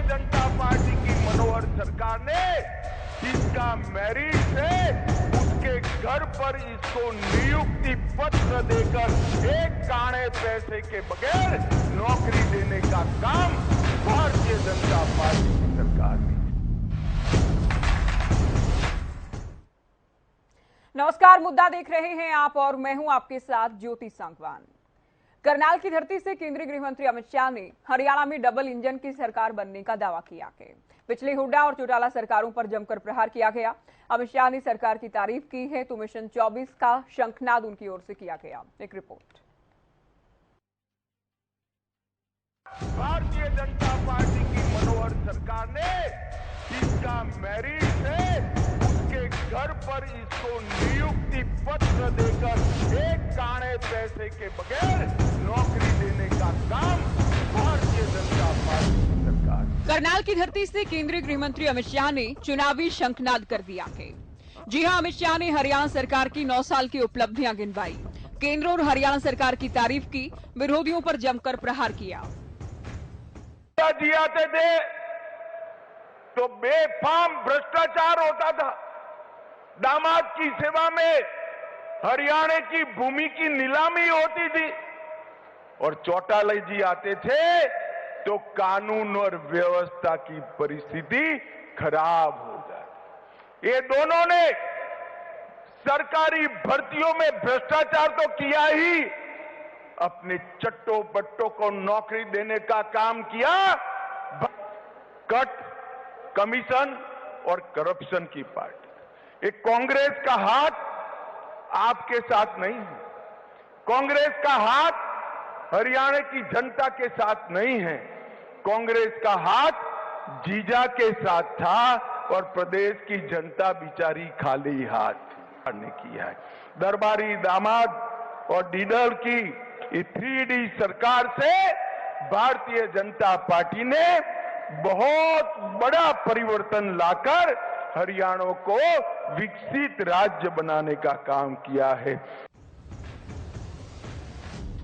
जनता party की मनोहर सरकार ने जिसका मेरिट है उसके घर पर इसको नियुक्ति पत्र देकर एक काणे पैसे के बगैर नौकरी देने का काम भारतीय जनता पार्टी की सरकार ने। नमस्कार, मुद्दा देख रहे हैं आप और मैं हूं आपके साथ ज्योति सांगवान। करनाल की धरती से केंद्रीय गृह मंत्री अमित शाह ने हरियाणा में डबल इंजन की सरकार बनने का दावा किया है। पिछली हुड्डा और चौटाला सरकारों पर जमकर प्रहार किया गया। अमित शाह ने सरकार की तारीफ की है तो मिशन 24 का शंखनाद उनकी ओर से किया गया। एक रिपोर्ट। भारतीय जनता पार्टी की मनोहर सरकार ने जिसका मेरिट है उसके घर पर इसको नियुक्ति पत्र देकर एक काणे पैसे के बगैर नौकरी देने का काम भारतीय जनता पार्टी की सरकार। करनाल की धरती से केंद्रीय गृह मंत्री अमित शाह ने चुनावी शंखनाद कर दिया है। जी हां, अमित शाह ने हरियाणा सरकार की 9 साल की उपलब्धियां गिनवाई, केंद्र और हरियाणा सरकार की तारीफ की, विरोधियों पर जमकर प्रहार किया। जी आते थे तो बेफाम भ्रष्टाचार होता था, दामाद की सेवा में हरियाणा की भूमि की नीलामी होती थी, और चौटाला जी आते थे तो कानून और व्यवस्था की परिस्थिति खराब हो जाती। ये दोनों ने सरकारी भर्तियों में भ्रष्टाचार तो किया ही, अपने चट्टो बट्टों को नौकरी देने का काम किया। कट, कमीशन और करप्शन की पार्टी। एक कांग्रेस का हाथ आपके साथ नहीं है, कांग्रेस का हाथ हरियाणा की जनता के साथ नहीं है, कांग्रेस का हाथ जीजा के साथ था और प्रदेश की जनता बिचारी खाली हाथ ने किया है। दरबारी दामाद और डीडल की 3D सरकार से भारतीय जनता पार्टी ने बहुत बड़ा परिवर्तन लाकर हरियाणा को विकसित राज्य बनाने का काम किया है।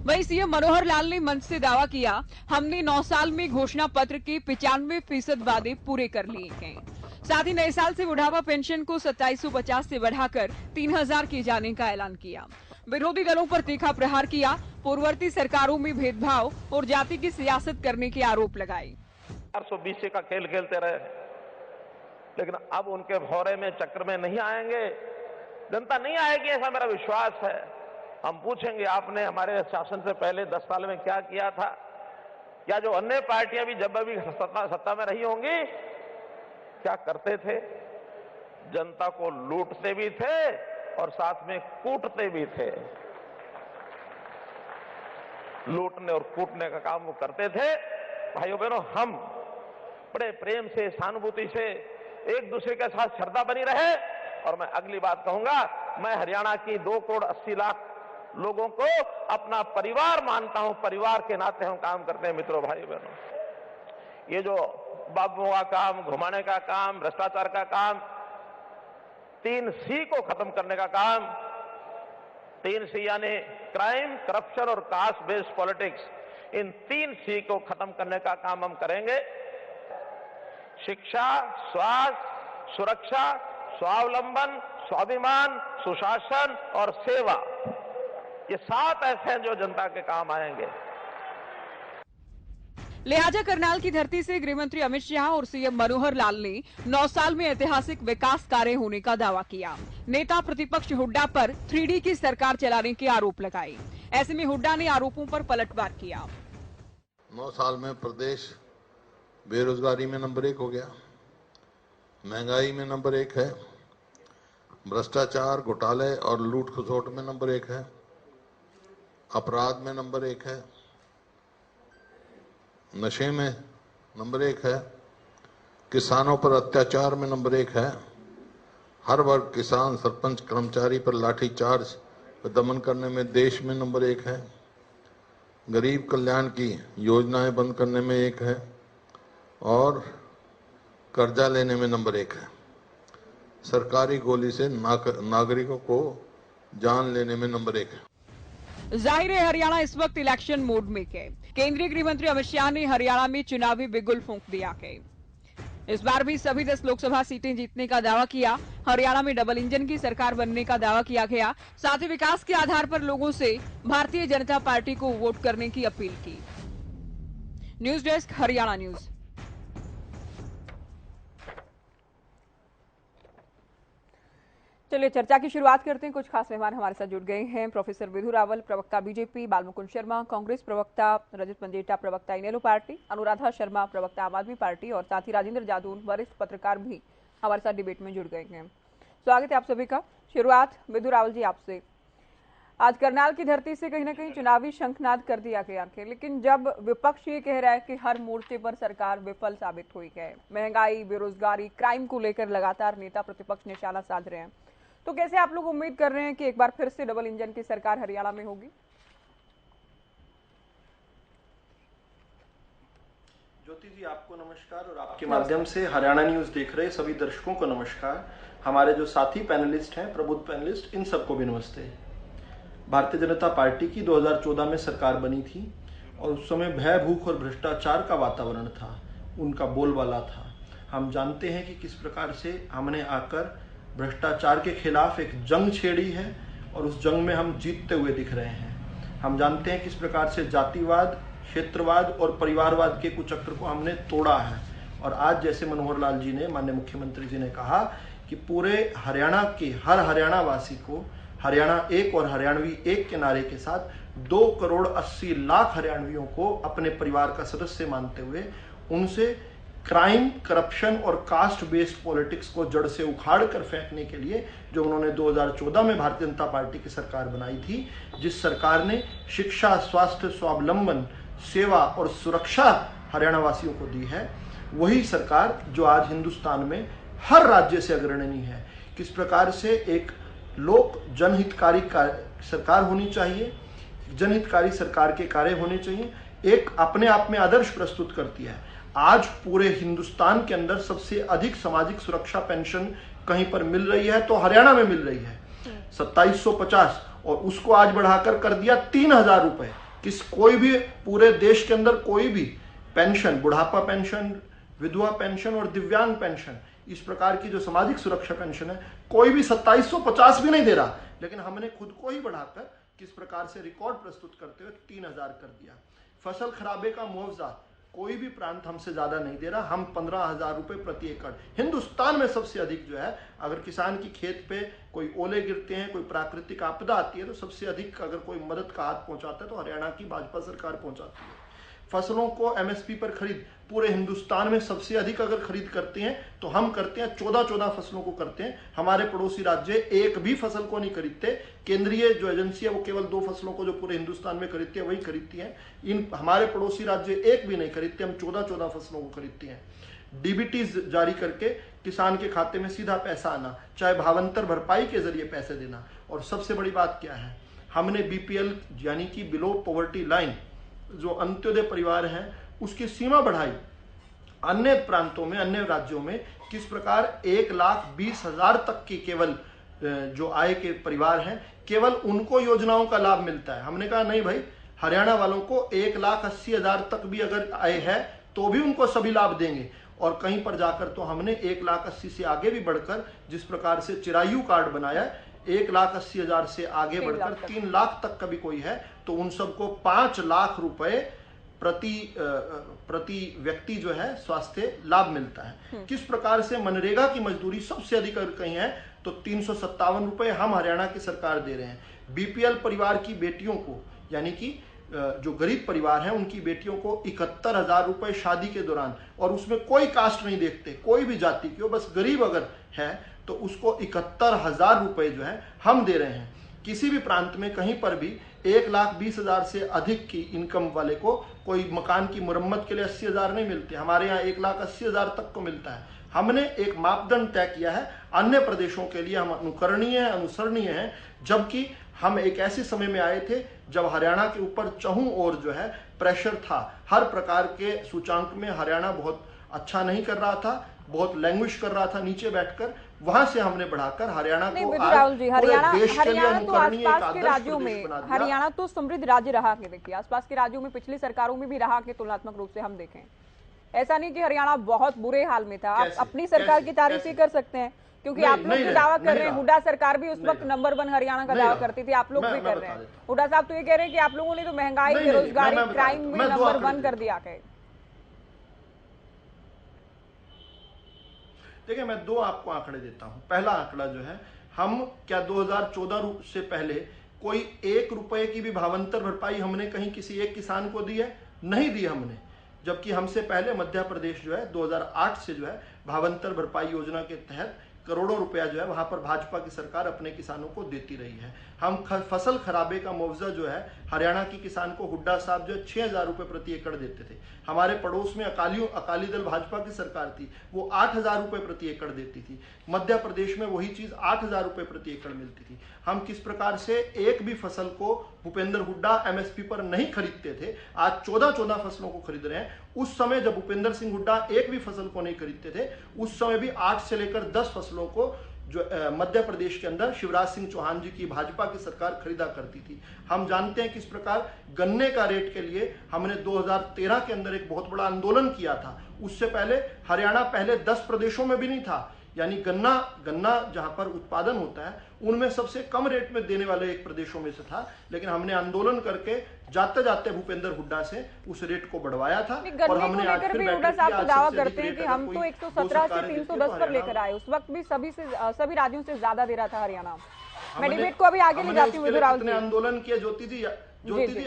वहीं सीएम मनोहर लाल ने मंच से दावा किया, हमने 9 साल में घोषणा पत्र के 95% वादे पूरे कर लिए हैं। साथ ही नए साल से बुढ़ापा पेंशन को 2750 से बढ़ाकर 3000 किए जाने का ऐलान किया। विरोधी दलों पर तीखा प्रहार किया, पूर्ववर्ती सरकारों में भेदभाव और जाति की सियासत करने के आरोप लगाए। 420 का खेल खेलते रहे, लेकिन अब उनके भौरे में चक्र में नहीं आएंगे, जनता नहीं आएगी, ऐसा मेरा विश्वास है। हम पूछेंगे आपने हमारे शासन से पहले 10 साल में क्या किया था, या जो अन्य पार्टियां भी जब भी सत्ता में रही होंगी क्या करते थे। जनता को लूटते भी थे और साथ में कूटते भी थे। लूटने और कूटने का काम वो करते थे। भाइयों बहनों, हम बड़े प्रेम से, सहानुभूति से एक दूसरे के साथ श्रद्धा बनी रहे। और मैं अगली बात कहूंगा, मैं हरियाणा की 2 करोड़ 80 लाख लोगों को अपना परिवार मानता हूं, परिवार के नाते हम काम करते हैं। मित्रों, भाइयों बहनों, ये जो बाबुओं का काम, घुमाने का काम, भ्रष्टाचार का काम, 3C को खत्म करने का काम, 3C यानी क्राइम, करप्शन और कास्ट बेस्ड पॉलिटिक्स, इन 3C को खत्म करने का काम हम करेंगे। शिक्षा, स्वास्थ्य, सुरक्षा, स्वावलंबन, स्वाभिमान, सुशासन और सेवा, ये 7 ऐसे हैं जो जनता के काम आएंगे। लिहाजा करनाल की धरती से गृह मंत्री अमित शाह और सीएम मनोहर लाल ने 9 साल में ऐतिहासिक विकास कार्य होने का दावा किया। नेता प्रतिपक्ष हुड्डा पर 3D की सरकार चलाने के आरोप लगाए। ऐसे में हुड्डा ने आरोपों पर पलटवार किया। 9 साल में प्रदेश बेरोजगारी में नंबर 1 हो गया, महंगाई में नंबर 1 है, भ्रष्टाचार, घोटाले और लूट खसोट में नंबर 1 है, अपराध में नंबर 1 है, नशे में नंबर 1 है, किसानों पर अत्याचार में नंबर 1 है, हर वर्ग किसान, सरपंच, कर्मचारी पर लाठीचार्ज दमन करने में देश में नंबर 1 है, गरीब कल्याण की योजनाएं बंद करने में 1 है और कर्जा लेने में नंबर 1 है। सरकारी गोली से नागरिकों को जान लेने में नंबर 1 है। जाहिर है हरियाणा इस वक्त इलेक्शन मोड में है। केंद्रीय गृह मंत्री अमित शाह ने हरियाणा में चुनावी बिगुल फूंक दिया है। इस बार भी सभी 10 लोकसभा सीटें जीतने का दावा किया। हरियाणा में डबल इंजन की सरकार बनने का दावा किया गया। साथ ही विकास के आधार पर लोगों से भारतीय जनता पार्टी को वोट करने की अपील की। News desk, Haryana news. चलिए चर्चा की शुरुआत करते हैं। कुछ खास मेहमान हमारे साथ जुड़ गए हैं। प्रोफेसर विधु रावल, प्रवक्ता बीजेपी, बालमुकुंद शर्मा कांग्रेस प्रवक्ता, रजत मंजेटा प्रवक्ता इनेलो पार्टी, अनुराधा शर्मा प्रवक्ता आम आदमी पार्टी और साथ ही राजेंद्र जादून वरिष्ठ पत्रकार भी हमारे साथ डिबेट में जुड़ गए हैं। स्वागत है आप सभी का। शुरुआत विधु रावल जी आपसे। आज करनाल की धरती से कहीं ना कहीं चुनावी शंखनाद कर दिया गया है, लेकिन जब विपक्ष ये कह रहा है कि हर मोर्चे पर सरकार विफल साबित हुई है, महंगाई, बेरोजगारी, क्राइम को लेकर लगातार नेता प्रतिपक्ष निशाना साध रहे हैं, तो कैसे आप लोग उम्मीद कर रहे हैं कि एक बार फिर से डबल इंजन की सरकार हरियाणा में होगी? ज्योति जी, आपको नमस्कार और आपके माध्यम से हरियाणा न्यूज देख रहे सभी दर्शकों को नमस्कार। हमारे जो साथी पैनलिस्ट हैं, प्रबुद्ध पैनलिस्ट, इन सबको भी नमस्ते। भारतीय जनता पार्टी की 2014 में सरकार बनी थी और उस समय भय, भूख और भ्रष्टाचार का वातावरण था, उनका बोलबाला था। हम जानते हैं कि किस प्रकार से हमने आकर भ्रष्टाचार के खिलाफ एक जंग छेड़ी है और उस जंग में हम जीतते हुए दिख रहे हैं। हम जानते हैं किस प्रकार से जातिवाद, क्षेत्रवाद और परिवारवाद के कुचक्र को हमने तोड़ा है। और आज जैसे मनोहर लाल जी ने, माननीय मुख्यमंत्री जी ने कहा कि पूरे हरियाणा के हर हरियाणा वासी को हरियाणा एक और हरियाणवी एक के नारे के साथ 2,80,00,000 हरियाणवियों को अपने परिवार का सदस्य मानते हुए उनसे क्राइम, करप्शन और कास्ट बेस्ड पॉलिटिक्स को जड़ से उखाड़ कर फेंकने के लिए जो उन्होंने 2014 में भारतीय जनता पार्टी की सरकार बनाई थी, जिस सरकार ने शिक्षा, स्वास्थ्य, स्वावलंबन, सेवा और सुरक्षा हरियाणा वासियों को दी है, वही सरकार जो आज हिंदुस्तान में हर राज्य से अग्रणी है। किस प्रकार से एक लोक जनहितकारी सरकार होनी चाहिए, जनहितकारी सरकार के कार्य होने चाहिए, एक अपने आप में आदर्श प्रस्तुत करती है। आज पूरे हिंदुस्तान के अंदर सबसे अधिक सामाजिक सुरक्षा पेंशन कहीं पर मिल रही है तो हरियाणा में मिल रही है 2750, और उसको आज बढ़ाकर कर दिया 3,000 रुपए। कोई भी पूरे देश के अंदर कोई भी पेंशन, बुढ़ापा पेंशन, विधवा पेंशन और दिव्यांग पेंशन, इस प्रकार की जो सामाजिक सुरक्षा पेंशन है, कोई भी 2750 भी नहीं दे रहा, लेकिन हमने खुद को ही बढ़ाकर किस प्रकार से रिकॉर्ड प्रस्तुत करते हुए 3,000 कर दिया। फसल खराबे का मुआवजा कोई भी प्रांत हमसे ज्यादा नहीं दे रहा, हम 15,000 रुपए प्रति एकड़, हिंदुस्तान में सबसे अधिक जो है, अगर किसान की खेत पे कोई ओले गिरते हैं, कोई प्राकृतिक आपदा आती है, तो सबसे अधिक अगर कोई मदद का हाथ पहुंचाता है तो हरियाणा की भाजपा सरकार पहुंचाती है। फसलों को एमएसपी पर खरीद पूरे हिंदुस्तान में सबसे अधिक अगर खरीद करते हैं तो हम करते हैं, 14 फसलों को करते हैं। हमारे पड़ोसी राज्य एक भी फसल को नहीं खरीदते। केंद्रीय जो एजेंसी है वो केवल 2 फसलों को जो पूरे हिंदुस्तान में खरीदती है वही खरीदती है। इन हमारे पड़ोसी राज्य एक भी नहीं खरीदते, हम 14 फसलों को खरीदते हैं। डीबीटी जारी करके किसान के खाते में सीधा पैसा आना, चाहे भावांतर भरपाई के जरिए पैसे देना। और सबसे बड़ी बात क्या है, हमने बीपीएल यानी कि बिलो पॉवर्टी लाइन, जो अंत्योदय परिवार हैं, उसकी सीमा बढ़ाई। अन्य प्रांतों में, अन्य राज्यों में किस प्रकार 1,20,000 तक की केवल जो आय के परिवार हैं, केवल उनको योजनाओं का लाभ मिलता है। हमने कहा नहीं भाई, हरियाणा वालों को 1,80,000 तक भी अगर आय है तो भी उनको सभी लाभ देंगे। और कहीं पर जाकर तो हमने 1,80,000 से आगे भी बढ़कर, जिस प्रकार से चिरायु कार्ड बनाया, 1,80,000 से आगे बढ़कर 3 लाख तक का भी कोई है तो उन सबको 5 लाख रुपए प्रति व्यक्ति जो है स्वास्थ्य लाभ मिलता है। किस प्रकार से मनरेगा की मजदूरी सबसे अधिक अगर कहीं है तो 357 रुपए हम हरियाणा की सरकार दे रहे हैं। बीपीएल परिवार की बेटियों को, यानी कि जो गरीब परिवार हैं, उनकी बेटियों को 71,000 रुपए शादी के दौरान, और उसमें कोई कास्ट नहीं देखते, कोई भी जाति की हो, बस गरीब अगर है तो उसको 71,000 रुपए जो है हम दे रहे हैं। किसी भी प्रांत में कहीं पर भी 1,20,000 से अधिक की इनकम वाले को कोई मकान की मुरम्मत के लिए 80,000 नहीं मिलते, हमारे यहाँ 1,80,000 तक को मिलता है। हमने एक मापदंड तय किया है, अन्य प्रदेशों के लिए हम अनुकरणीय है, अनुसरणीय है, जबकि हम एक ऐसे समय में आए थे जब हरियाणा के ऊपर चहुं ओर जो है प्रेशर था। हर प्रकार के सूचांक में हरियाणा बहुत अच्छा नहीं कर रहा था, बहुत लैंग्विश कर रहा था नीचे बैठकर, वहां से हमने बढ़ाकर हरियाणा नहीं को विधु राहुल जी, हरियाणा देश के लिए हरियाणा तो अनुकरणीय एक आसपास के आदर्श राज्यों प्रदेश में, बना दिया। हरियाणा तो समृद्ध राज्य रहा के, देखिए आसपास के राज्यों में पिछली सरकारों में भी रहा के तुलनात्मक रूप से हम देखें, ऐसा नहीं कि हरियाणा बहुत बुरे हाल में था। आप अपनी सरकार की तारीफ ही कर सकते हैं, क्योंकि आप लोग जो दावा कर रहे हैं, हुड्डा सरकार भी उस वक्त नंबर 1 हरियाणा का दावा करती थी, आप लोग भी कर रहे हैं। हुड्डा साहब तो ये कह रहे हैं कि आप लोगों ने तो महंगाई, बेरोजगारी, क्राइम में नंबर 1 कर दिया है। देखिए मैं 2 आपको आंकड़े देता हूं। पहला आंकड़ा जो है, हम क्या 2014 से पहले कोई 1 रुपए की भी भावांतर भरपाई हमने कहीं किसी एक किसान को दी है? नहीं दी हमने। जबकि हमसे पहले मध्य प्रदेश जो है 2008 से जो है भावांतर भरपाई योजना के तहत करोड़ों रुपया जो है वहां पर भाजपा की सरकार अपने किसानों को देती रही है। हम फसल खराबे का मुआवजा जो है हरियाणा की किसान को हुड्डा साहब जो 6,000 रुपए प्रति एकड़ देते थे। हमारे पड़ोस में अकाली दल भाजपा की सरकार थी, वो 8,000 रुपए प्रति एकड़ देती थी। मध्य प्रदेश में वही चीज 8,000 रुपए प्रति एकड़ मिलती थी। हम किस प्रकार से एक भी फसल को भूपेंद्र हुड्डा एमएसपी पर नहीं खरीदते थे, आज 14 फसलों को खरीद रहे हैं। उस समय जब भूपेंद्र सिंह हुड्डा एक भी फसल को नहीं खरीदते थे, उस समय भी 8 से लेकर 10 फसलों को जो मध्य प्रदेश के अंदर शिवराज सिंह चौहान जी की भाजपा की सरकार खरीदा करती थी। हम जानते हैं किस प्रकार गन्ने का रेट के लिए हमने 2013 के अंदर एक बहुत बड़ा आंदोलन किया था। उससे पहले हरियाणा पहले 10 प्रदेशों में भी नहीं था, यानी गन्ना जहां पर उत्पादन होता है उनमें सबसे कम रेट में देने वाले एक प्रदेशों में से था। लेकिन हमने आंदोलन करके जाते जाते भूपेंद्र हुड्डा से उस रेट को बढ़वाया था। और हमने आज फिर हुड्डा साहब तो दावा करते हैं कि हम तो 117 से 310 पर लेकर आए, उस वक्त भी सभी राज्यों से ज्यादा दे रहा था हरियाणा। मैं डिबेट को अभी आगे ले जाती हूँ विधु राहुल जी। आंदोलन किए ज्योति जी,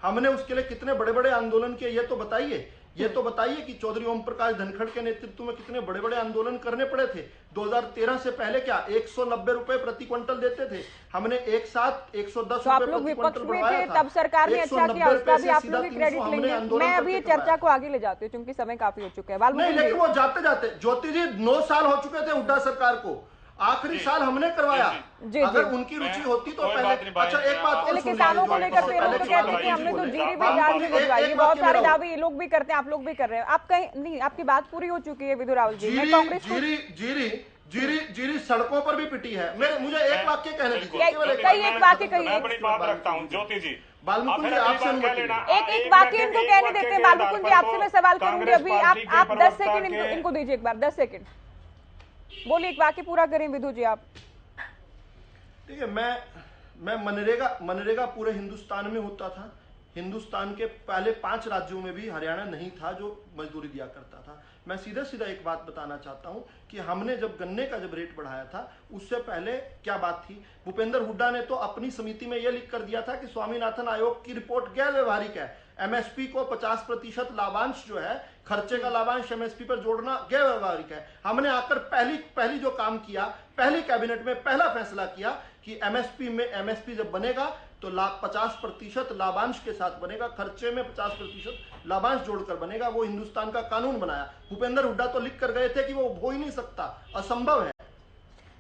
हमने उसके लिए कितने बड़े बड़े आंदोलन किए, ये तो बताइए कि चौधरी ओम प्रकाश धनखड़ के नेतृत्व में कितने बड़े बड़े आंदोलन करने पड़े थे। 2013 से पहले क्या 190 रुपए प्रति क्विंटल देते थे, हमने एक साथ 110 रुपए प्रति क्विंटल बढ़ाया था। तब सरकार ने अच्छा किया, उसका भी आप लोग क्रेडिट लेंगे। मैं अभी चर्चा को आगे ले जाती हूँ क्योंकि समय काफी हो चुका है। नहीं, लेकिन वो जाते जाते ज्योति जी 9 साल हो चुके थे हुड्डा सरकार को, आखिरी साल हमने करवाया। अगर उनकी रुचि होती तो पहले। अच्छा एक बात और, किसानों को लेकर फिर लोग कहते हैं कि हमने तो जीरी भी जान में भिजवाई, ये बहुत सारे दावे ये लोग भी करते हैं, आप लोग भी कर रहे हैं। आप कहीं नहीं, आपकी बात पूरी हो चुकी है विधु राहुल जी। मैं कांग्रेस जीरी सड़कों पर भी पिटी है। मुझे एक वाक्य कहने दीजिए, एक वाक्य कहिए। बड़ी बात रखता हूँ ज्योति जी, बालमुकुंद जी आपसे एक वाक्य इनको कहने देते हैं। बालमुकुंद जी आपसे मैं सवाल करूंगी अभी, आप 10 सेकंड इनको दीजिए, एक बार 10 सेकंड बोलिए, एक वाक्य पूरा करें विधु जी आप। ठीक है, मैं मनरेगा पूरे हिंदुस्तान में होता था। हिंदुस्तान के पहले 5 राज्यों में भी हरियाणा नहीं था जो मजदूरी दिया करता था। मैं सीधा एक बात बताना चाहता हूं कि हमने जब गन्ने का रेट बढ़ाया था उससे पहले क्या बात थी, भूपेंद्र हुड्डा ने तो अपनी समिति में यह लिख कर दिया था कि स्वामीनाथन आयोग की रिपोर्ट गैर व्यवहारिक है। एमएसपी को 50% लाभांश जो है, खर्चे का लाभांश एमएसपी पर जोड़ना गैर व्यवहारिक है। हमने आकर पहली जो काम किया, पहली कैबिनेट में पहला फैसला किया कि एमएसपी जब बनेगा तो 50% लाभांश के साथ बनेगा, खर्चे में 50% लाभांश जोड़कर बनेगा। वो हिंदुस्तान का कानून बनाया। भूपेंद्र हुड्डा तो लिख कर गए थे कि वो हो ही नहीं सकता, असंभव है।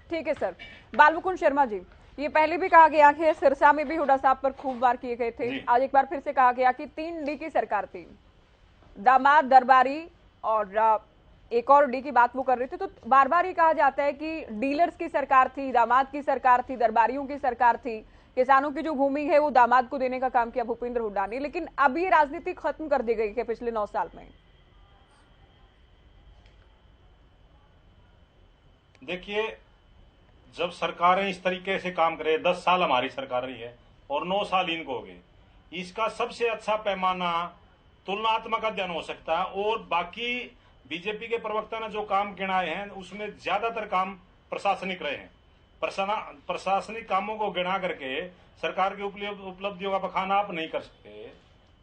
ठीक है सर। बालमुकुंद शर्मा जी, ये पहले भी कहा गया कि सिरसा में भी हुड्डा साहब पर खूब वार किए गए थे, आज एक बार फिर से कहा गया कि 3 डी की सरकार थी, दामाद, दरबारी और एक और डी की बात वो कर रहे थे। तो बार बार ये कहा जाता है कि डीलर्स की सरकार थी, दामाद की सरकार थी, दरबारियों की सरकार थी, किसानों की जो भूमि है वो दामाद को देने का काम किया भूपेंद्र हुड्डा ने, लेकिन अब ये राजनीति खत्म कर दी गई है पिछले 9 साल में। देखिए, जब सरकारें इस तरीके से काम करे, 10 साल हमारी सरकार रही है और 9 साल इनको हो गए, इसका सबसे अच्छा पैमाना तुलनात्मक अध्ययन हो सकता है। और बाकी बीजेपी के प्रवक्ता ने जो काम गिनाए हैं उसमें ज्यादातर काम प्रशासनिक रहे हैं। प्रशासनिक कामों को गिना करके सरकार की उपलब्धियों का बखाना आप नहीं कर सकते।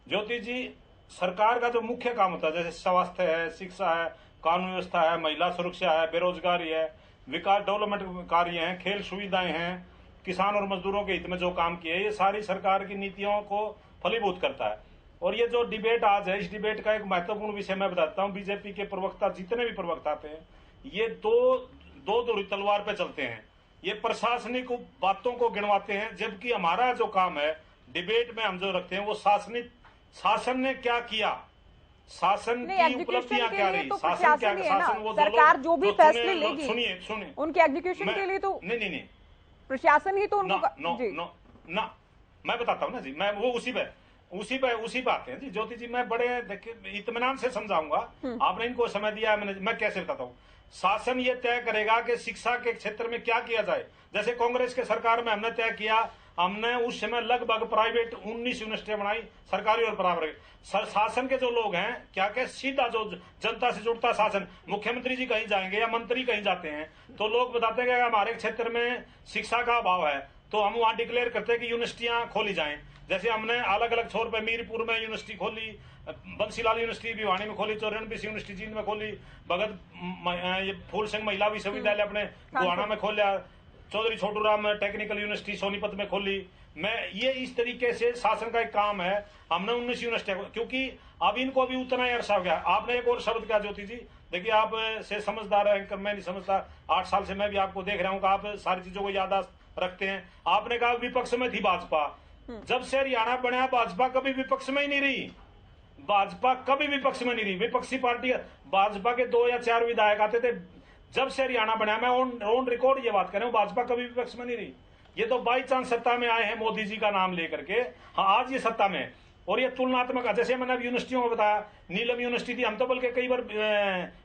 ज्योति जी, सरकार का जो मुख्य काम होता है, जैसे स्वास्थ्य है, शिक्षा है, कानून व्यवस्था है, महिला सुरक्षा है, बेरोजगारी है, विकास डेवलपमेंट कार्य हैं, खेल सुविधाएं हैं, किसान और मजदूरों के हित में जो काम किए, ये सारी सरकार की नीतियों को फलीभूत करता है। और ये जो डिबेट आज है, इस डिबेट का एक महत्वपूर्ण विषय मैं बताता हूँ। बीजेपी के प्रवक्ता, जितने भी प्रवक्ता थे, ये दो धुरी तलवार पे चलते हैं। ये प्रशासनिक बातों को गिनवाते हैं, जबकि हमारा जो काम है डिबेट में हम जो रखते हैं वो शासन ने क्या किया, शासन नहीं, की एग्जीक्यूशन उपलब्धियां के क्या लिए रही, तो शासन क्या प्रशासन ही है ना। शासन वो सरकार जो भी फैसले सुनिए लेगी, सुनिए उनके एग्जीक्यूशन के लिए तो नहीं प्रशासन ही तो ना उनको जी। ना मैं बताता हूँ ना जी, मैं वो उसी पे आते हैं जी। ज्योति जी, मैं बड़े इत्मीनान से समझाऊंगा, आपने इनको समय दिया है, मैं कैसे बताता हूँ। शासन ये तय करेगा कि शिक्षा के क्षेत्र में क्या किया जाए। जैसे कांग्रेस के सरकार में हमने तय किया, हमने उस समय लगभग प्राइवेट 19 यूनिवर्सिटियां बनाई, सरकारी और प्राइवेट। शासन के जो लोग हैं, क्या क्या सीधा जो जनता से जुड़ता शासन, मुख्यमंत्री जी कहीं जाएंगे या मंत्री कहीं जाते हैं तो लोग बताते हैं कि हमारे क्षेत्र में शिक्षा का अभाव है, तो हम वहां डिक्लेयर करते हैं कि यूनिवर्सिटियां खोली जाएं। जैसे हमने अलग अलग छोर पे मीरपुर में यूनिवर्सिटी खोली, बंसीलाल यूनिवर्सिटी भिवानी में खोली, 94 यूनिवर्सिटी जींद में खोली, भगत फूल सिंह महिला विश्वविद्यालय अपने गोहाना में खोला, चौधरी छोटूराम टेक्निकल यूनिवर्सिटी सोनीपत में खोली। मैं ये इस तरीके से शासन का एक काम है। हमने 19 यूनिवर्सिटियां, क्योंकि अब इनको भी उतना ही अरसा हो गया। आपने एक और शब्द क्या ज्योति जी, देखिए आप से समझदार है, मैं नहीं समझता, 8 साल से मैं भी आपको देख रहा हूँ कि आप सारी चीजों को याद रखते हैं। आपने कहा विपक्ष में थी भाजपा, जब से हरियाणा बना भाजपा कभी विपक्ष में ही नहीं रही, भाजपा कभी विपक्ष में नहीं रही। विपक्षी पार्टी भाजपा के 2 या 4 विधायक आते थे, जब से हरियाणा बना, मैं ऑन रिकॉर्ड ये बात कर रहा हूं, भाजपा कभी विपक्ष में नहीं रही। ये तो बाई चांस सत्ता में आए हैं मोदी जी का नाम लेकर के, हाँ आज ये सत्ता में। और ये तुलनात्मक, जैसे मैंने अब यूनिवर्सिटियों में बताया, नीलम यूनिवर्सिटी थी, हम तो बल्कि कई बार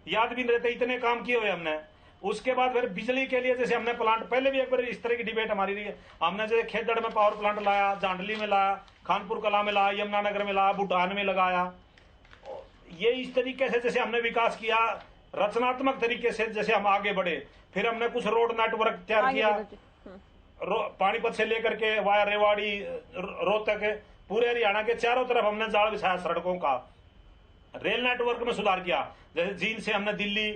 याद भी नहीं रहते, इतने काम किए हुए हमने। उसके बाद फिर बिजली के लिए जैसे हमने प्लांट, पहले भी एक बार इस तरह की डिबेट हमारी रही है, हमने जैसे खेदड़ में पावर प्लांट लाया, जांडली में लाया, खानपुर कला में लाया, यमुनानगर में लाया, भूटान में लगाया। ये इस तरीके से जैसे हमने विकास किया, रचनात्मक तरीके से जैसे हम आगे बढ़े। फिर हमने कुछ रोड नेटवर्क तैयार किया, पानीपत से लेकर के वाया रेवाड़ी, रोहतक, पूरे हरियाणा के चारों तरफ हमने जाल बिछाया सड़कों का। रेल नेटवर्क में सुधार किया, जैसे जींद से हमने दिल्ली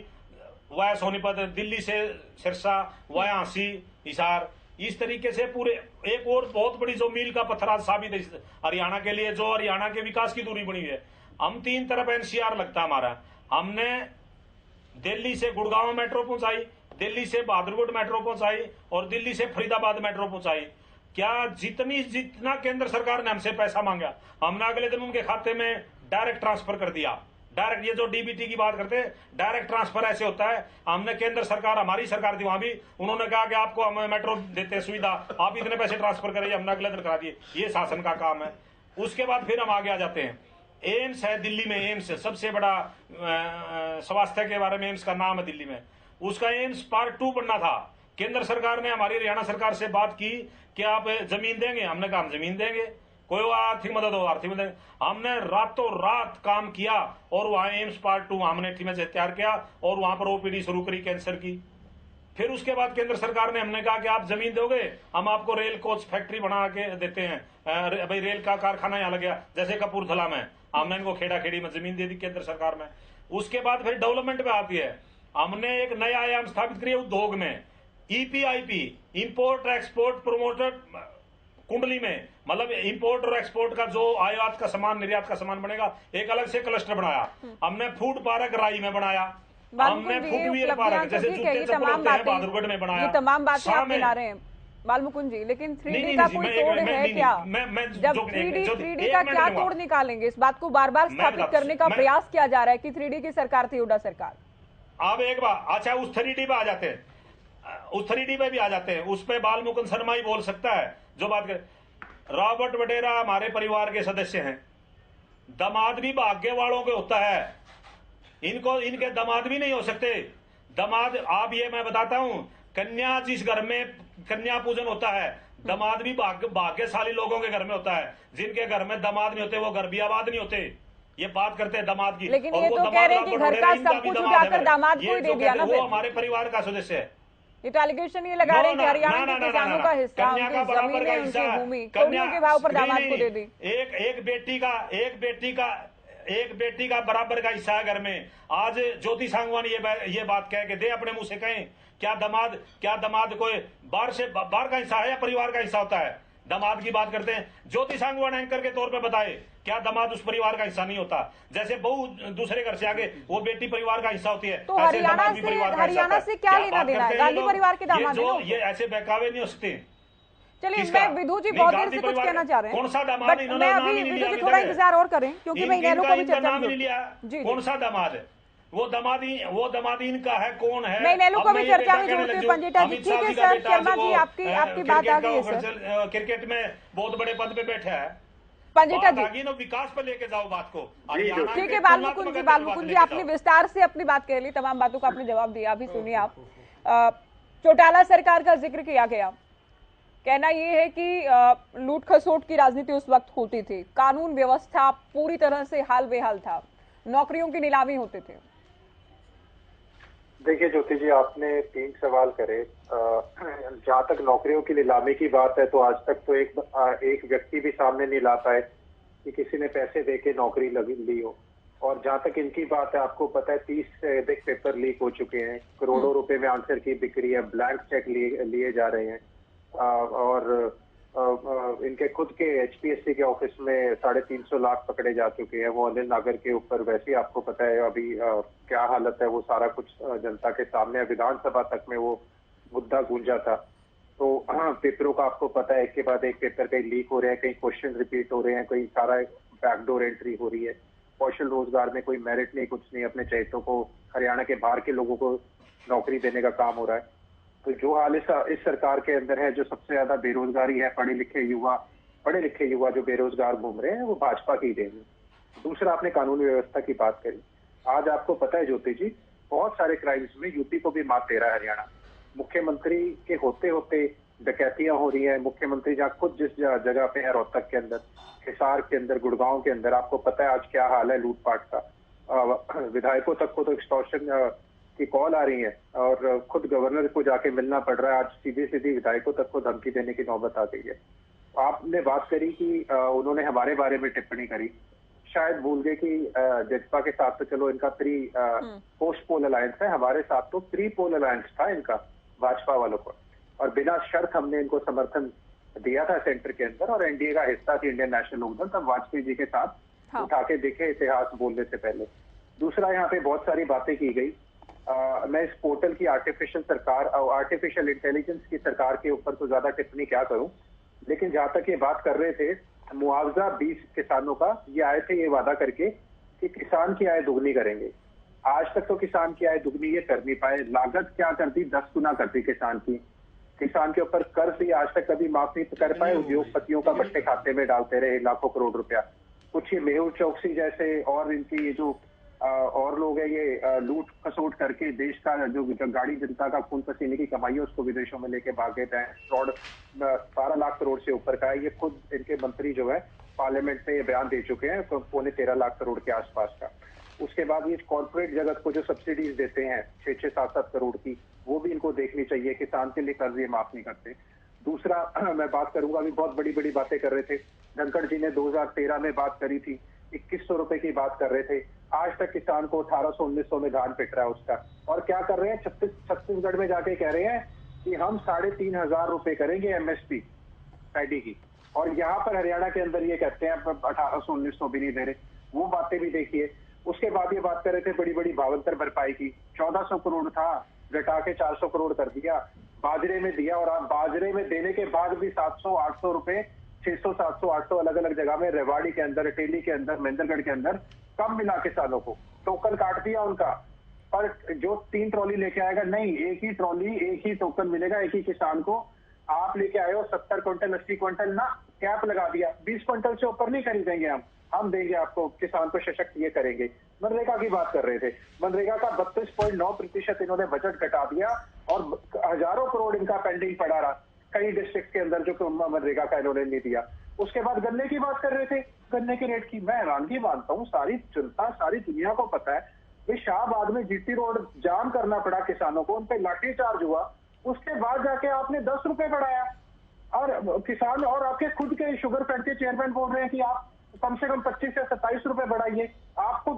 वाया सोनीपत, दिल्ली से सिरसा वाया हांसी हिसार, इस तरीके से पूरे। एक और बहुत बड़ी जो मील का पत्थर आज साबित है हरियाणा के लिए, जो हरियाणा के विकास की दूरी बनी है। हम 3 तरफ एनसीआर लगता हमारा, हमने दिल्ली से गुड़गांव मेट्रो पहुंचाई, दिल्ली से बहादुरगढ़ मेट्रो पहुंचाई और दिल्ली से फरीदाबाद मेट्रो पहुंचाई। क्या जितना केंद्र सरकार ने हमसे पैसा मांगा, हमने अगले दिन उनके खाते में डायरेक्ट ट्रांसफर कर दिया। डायरेक्ट, ये जो डीबीटी की बात करते हैं, डायरेक्ट ट्रांसफर ऐसे होता है। हमने केंद्र सरकार, हमारी सरकार थी वहां भी, उन्होंने कहा कि आपको हम मेट्रो देते हैं सुविधा, आप इतने पैसे ट्रांसफर करिए, हमने अगले दिन करा दिए। ये शासन का काम है। उसके बाद फिर हम आगे आ जाते हैं, एम्स है दिल्ली में, एम्स सबसे बड़ा स्वास्थ्य के बारे में एम्स का नाम है दिल्ली में, उसका एम्स पार्ट 2 बनना था। केंद्र सरकार ने हमारी हरियाणा सरकार से बात की कि आप जमीन देंगे, हमने कहा हम जमीन देंगे, कोई आर्थिक मदद हो आर्थिक मदद। हमने रातों रात काम किया और वहां एम्स पार्ट 2 हमने टीम से तैयार किया और वहां पर ओपीडी शुरू करी कैंसर की। फिर उसके बाद केंद्र सरकार ने, हमने कहा कि आप जमीन दोगे, हम आपको रेल कोच फैक्ट्री बना के देते हैं। भाई रेल का कारखाना यहाँ लग गया, जैसे कपूरथला में, हमने इनको खेड़ा खेड़ी में जमीन दे दी केंद्र सरकार में। उसके बाद फिर डेवलपमेंट पे आती है, हमने एक नया आयाम स्थापित किया उद्योग में, ईपीआईपी, इंपोर्ट एक्सपोर्ट प्रोमोटेड कुंडली में, मतलब इंपोर्ट और एक्सपोर्ट का जो आयात का सामान निर्यात का सामान बनेगा, एक अलग से क्लस्टर बनाया। हमने फूड पार्क राई में बनाया, हमने फुटवियर पार्क जैसे जूते चप्पल होते हैं बहादुरगढ़ में बनाया। ये तमाम बातें आप ला रहे हैं बालमुकुंद जी, लेकिन 3D का कोई तोड़ है क्या? जब 3D का क्या तोड़ निकालेंगे? इस बात को बार बार स्थापित करने का प्रयास किया जा रहा है कि 3D की सरकार थी हुड्डा सरकार। अब एक बार, अच्छा उस 3D पे आ जाते हैं, उस 3D पे भी आ जाते हैं, उस पे बालमुकुंद शर्मा ही बोल सकता है जो बात करे। रॉबर्ट वडेरा हमारे परिवार के सदस्य हैं, दामाद भी भाग्य वालों के होता है, इनके दामाद भी नहीं हो सकते। दामाद, आप ये मैं बताता हूं, कन्या जिस घर में कन्या पूजन होता है, दामाद भी भाग्यशाली लोगों के घर में होता है। जिनके घर में दामाद नहीं होते वो घर भी आबाद नहीं होते। ये बात करते हैं दामाद की, लेकिन ये तो कह रहे हैं कि घर का सब कुछ उठाकर दामाद को ही दे दिया ना। वो हमारे परिवार का सदस्य है। ये तो एलिगेशन ये लगा रहे हैं कि हरियाणा के किसानों का हिस्सा, उनकी जमीनें, उनकी भूमि कौड़ियों के भाव पर दामाद को दे दी। एक बेटी का बराबर का हिस्सा है घर में। आज ज्योति सांगवान ये बात कह के दे, अपने मुंह से कहें, क्या दामाद कोई बाहर का हिस्सा है या परिवार का हिस्सा होता है? दामाद की बात करते हैं, ज्योति सांगवान एंकर के तौर पे बताए, क्या दामाद उस परिवार का हिस्सा नहीं होता? जैसे बहू दूसरे घर से आगे, वो बेटी परिवार का हिस्सा होती है। तो हरियाणा से क्या लेना देना है? गांधी परिवार के दामाद ये ऐसे बहकावे नहीं हो सकते। चलिए किसका? मैं विधु जी नहीं, बहुत देर गांधी से कुछ परिवार कहना चाह रहे हैं, कौन सा दामाद बट इन्होंने मैं नाम अभी ही नहीं विधु लिया जी अभी थोड़ा तक। इंतजार और करें क्योंकि मैं इनेलो को भी इनका चर्चा नाम ही में नहीं लिया। जी कौन सा दामाद है वो दामाद इनका है, कौन है? मैं इनेलो अब को भी ये चर्चा बेटा में कहने जोड़ती लग हूँ जाऊं, पंजिटा जी। अमित ठीक शाह है जी का सर, बेटा शर्मा जो जी आपकी बात आ गई है सर। क्रिकेट में बहुत बड़े पद पे बैठा है। पंजिटा जी आगे ना विकास पे लेके जाओ बात को। ठीक है बालमुकुंद जी आपने विस्तार से अपनी बात कह ली, तमाम बातों का आपने जवाब दिया। अभी सुनिए आप, चौटाला सरकार का जिक्र किया गया, कहना यह है कि लूट खसोट की राजनीति उस वक्त होती थी, कानून व्यवस्था पूरी तरह से हाल बेहाल था, नौकरियों की नीलामी होते थे। देखिए ज्योति जी, आपने 3 सवाल करे। जहां तक नौकरियों की नीलामी की बात है तो आज तक तो एक व्यक्ति भी सामने नहीं ला पाए कि किसी ने पैसे देके नौकरी ली हो। और जहां तक इनकी बात है, आपको पता है 30 से अधिक पेपर लीक हो चुके हैं, करोड़ों रुपए में आंसर की बिक्री है, ब्लैंक चेक लिए जा रहे हैं। और इनके खुद के HPSC के ऑफिस में 350 लाख पकड़े जा चुके हैं। वो अनिल नागर के ऊपर वैसे ही आपको पता है अभी क्या हालत है, वो सारा कुछ जनता के सामने, विधानसभा तक में वो मुद्दा गूंजा था। तो पेपरों का आपको पता है, एक के बाद एक पेपर कहीं लीक हो रहे हैं, कहीं क्वेश्चन रिपीट हो रहे हैं, कहीं सारा बैकडोर एंट्री हो रही है। कौशल रोजगार में कोई मेरिट नहीं, कुछ नहीं, अपने चहेतों को, हरियाणा के बाहर के लोगों को नौकरी देने का काम हो रहा है। तो जो हाल इस सरकार के अंदर है, जो सबसे ज्यादा बेरोजगारी है, पढ़े लिखे युवा जो बेरोजगार घूम रहे हैं, वो भाजपा की देन है। दूसरा, आपने कानूनी व्यवस्था की बात करी। आज आपको पता है ज्योति जी, बहुत सारे क्राइम्स में यूपी को भी मात दे रहा है हरियाणा। मुख्यमंत्री के होते होते डकैतियां हो रही है। मुख्यमंत्री जहाँ खुद जिस जगह पे है, रोहतक के अंदर, हिसार के अंदर, गुड़गांव के अंदर, आपको पता है आज क्या हाल है लूटपाट का। विधायकों तक को तो एक्सटॉर्शन की कॉल आ रही है और खुद गवर्नर को जाके मिलना पड़ रहा है। आज सीधी विधायकों तक को धमकी देने की नौबत आ गई है। आपने बात करी कि उन्होंने हमारे बारे में टिप्पणी करी, शायद भूल गए कि जजपा के साथ तो चलो इनका पोस्ट पोल अलायंस है, हमारे साथ तो प्री पोल अलायंस था इनका, भाजपा वालों को। और बिना शर्त हमने इनको समर्थन दिया था सेंटर के अंदर, और एनडीए का हिस्सा थी इंडियन नेशनल लोकदल, तब वाजपेयी जी के साथ उठा के देखे इतिहास बोलने से पहले। दूसरा, यहाँ पे बहुत सारी बातें की गई। मैं इस पोर्टल की आर्टिफिशियल इंटेलिजेंस की सरकार के ऊपर तो ज्यादा टिप्पणी क्या करूं, लेकिन जहां तक ये बात कर रहे थे मुआवजा 20 किसानों का, ये आए थे ये वादा करके कि किसान की आय दुगनी करेंगे। आज तक तो किसान की आय दुगनी ये कर नहीं पाए। लागत क्या कर दी, 10 गुना कर दी किसान की। किसान के ऊपर कर्ज ही आज तक कभी माफ नहीं कर पाए। उद्योगपतियों का बट्टे खाते में डालते रहे लाखों करोड़ रुपया। कुछ ये मेहुल चौकसी जैसे और इनकी ये जो और लोग हैं, ये लूट खसोट करके देश का जो गाड़ी जनता का खून पसीने की कमाई है उसको विदेशों में लेके भागे थे। फ्रॉड 12 लाख करोड़ से ऊपर का है। ये खुद इनके मंत्री जो है पार्लियामेंट में ये बयान दे चुके हैं, तो 13.25 लाख करोड़ के आसपास का। उसके बाद ये कॉर्पोरेट जगत को जो सब्सिडीज देते हैं 6-6, 7-7 करोड़ की, वो भी इनको देखनी चाहिए। किसान के लिए कर्ज ये माफ नहीं करते। दूसरा, मैं बात करूंगा, अभी बहुत बड़ी बड़ी बातें कर रहे थे धनखड़ जी ने, 2013 में बात करी थी, 2100 रुपए की बात कर रहे थे। आज तक किसान को 1800-1900 में धान पिट रहा है उसका। और क्या कर रहे हैं, छत्तीसगढ़ में जाके कह रहे हैं कि हम 3500 रुपए करेंगे MSP पैडी की, और यहाँ पर हरियाणा के अंदर ये कहते हैं 1800-1900 भी नहीं दे रहे। वो बातें भी देखिए। उसके बाद ये बात कर रहे थे बड़ी बड़ी भावांतर भरपाई की, 1400 करोड़ था, घटा के 400 करोड़ कर दिया, बाजरे में दिया। और आप बाजरे में देने के बाद भी 700-800 रुपए, 600, 700, 800 अलग अलग जगह में, रेवाड़ी के अंदर, टेली के अंदर, महेंद्रगढ़ के अंदर कम मिला किसानों को। टोकन काट दिया उनका, पर जो 3 ट्रॉली लेके आएगा नहीं, एक ही ट्रॉली, एक ही टोकन मिलेगा एक ही किसान को। आप लेके आए हो 70 क्विंटल 80 क्विंटल ना, कैप लगा दिया, 20 क्विंटल से ऊपर नहीं खरीदेंगे हम देंगे आपको, किसान को सशक्त ये करेंगे। मनरेगा की बात कर रहे थे, मनरेगा का 32.9% इन्होंने बजट घटा दिया और हजारों करोड़ इनका पेंडिंग पड़ा रहा कई डिस्ट्रिक्ट के अंदर, जो मनरेगा का इन्होंने नहीं दिया। उसके बाद गन्ने की बात कर रहे थे, गन्ने के रेट की मैं हैरानगी मानता हूँ, सारी जनता, सारी दुनिया को पता है कि शाहबाद में GT रोड जाम करना पड़ा किसानों को, उन पे लाठीचार्ज हुआ। उसके बाद जाके आपने 10 रुपए बढ़ाया, और किसान और आपके खुद के शुगर फैक्ट के चेयरमैन बोल रहे हैं कि आप कम से कम 25 से 27 रुपए बढ़ाइए। आपको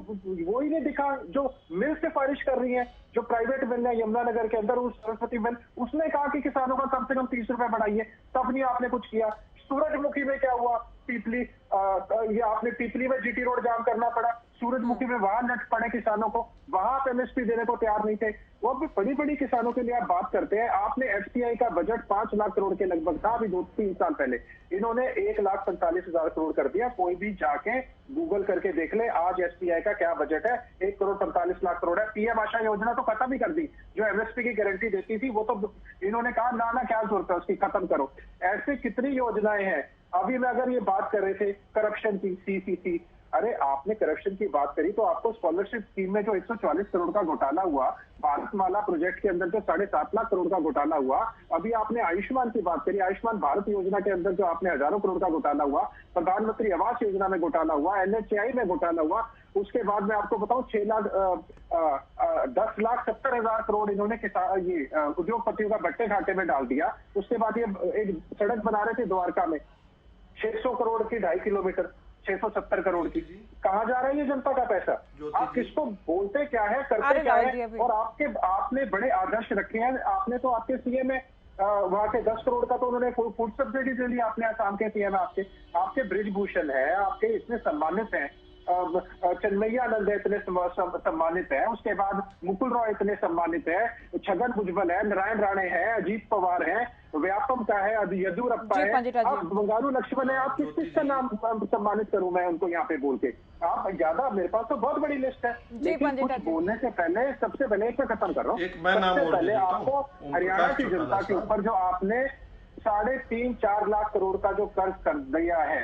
वो ही नहीं दिखा जो मिल सिफारिश कर रही है, जो प्राइवेट मिल है यमुनानगर के अंदर, उस सरस्वती मिल, उसने कहा कि किसानों का कम से कम 30 रुपए बढ़ाइए, तब नहीं आपने कुछ किया। सूरजमुखी में क्या हुआ, पीपली, ये आपने पीपली में GT रोड जाम करना पड़ा। सूरजमुखी में वहां लट पड़े किसानों को, वहां आप एमएसपी देने को तैयार नहीं थे। वो भी बड़ी बड़ी किसानों के लिए आप बात करते हैं। आपने एफसीआई का बजट 5 लाख करोड़ के लगभग था अभी 2-3 साल पहले, इन्होंने 1,45,000 करोड़ कर दिया। कोई भी जाके गूगल करके देख ले आज एफसीआई का क्या बजट है, 1,45,00,000 करोड़ है। पीएम आशा योजना तो खत्म ही कर दी, जो एमएसपी की गारंटी देती थी वो तो इन्होंने कहा ना क्या जरूरत है उसकी, खत्म करो। ऐसे कितनी योजनाएं हैं। अभी मैं अगर ये बात कर रहे थे करप्शन की, सीसीसी, अरे आपने करप्शन की बात करी तो आपको स्कॉलरशिप स्कीम में जो 144 करोड़ का घोटाला हुआ, भारतमाला प्रोजेक्ट के अंदर जो 7.5 लाख करोड़ का घोटाला हुआ, अभी आपने आयुष्मान की बात करी, आयुष्मान भारत योजना के अंदर जो आपने हजारों करोड़ का घोटाला हुआ, प्रधानमंत्री आवास योजना में घोटाला हुआ, एनएचएआई में घोटाला हुआ। उसके बाद मैं आपको बताऊं 10,70,000 करोड़ इन्होंने ये उद्योगपतियों का बट्टे घाटे में डाल दिया। उसके बाद ये एक सड़क बना रहे थे द्वारका में 600 करोड़ की 2.5 किलोमीटर, 670 करोड़ की। कहाँ जा रहा है ये जनता का पैसा? आप किसको बोलते क्या है, करते क्या है? और आपने बड़े आदर्श रखे हैं। आपने तो आपके सीएम में वहां के 10 करोड़ का तो उन्होंने फूड सब्सिडी दे दी आपने। आसाम के सीएम आपके ब्रिजभूषण है, आपके इतने सम्मानित हैं, चन्मैया आनंद है इतने सम्मानित है, उसके बाद मुकुल रॉय इतने सम्मानित है, छगन भुजबल है, नारायण राणे है, अजीत पवार है, व्यापम का है, येदियुरप्पा है, आप बंगारू लक्ष्मण है। आप किस का नाम सम्मानित करूं मैं उनको यहाँ पे बोल के? आप ज्यादा, मेरे पास तो बहुत बड़ी लिस्ट है, लेकिन कुछ बोलने से पहले सबसे पहले एक मैं खत्म कर रहा हूँ। सबसे पहले आपको हरियाणा की जनता के ऊपर जो आपने 3.5-4 लाख करोड़ का जो कर्ज कर दिया है,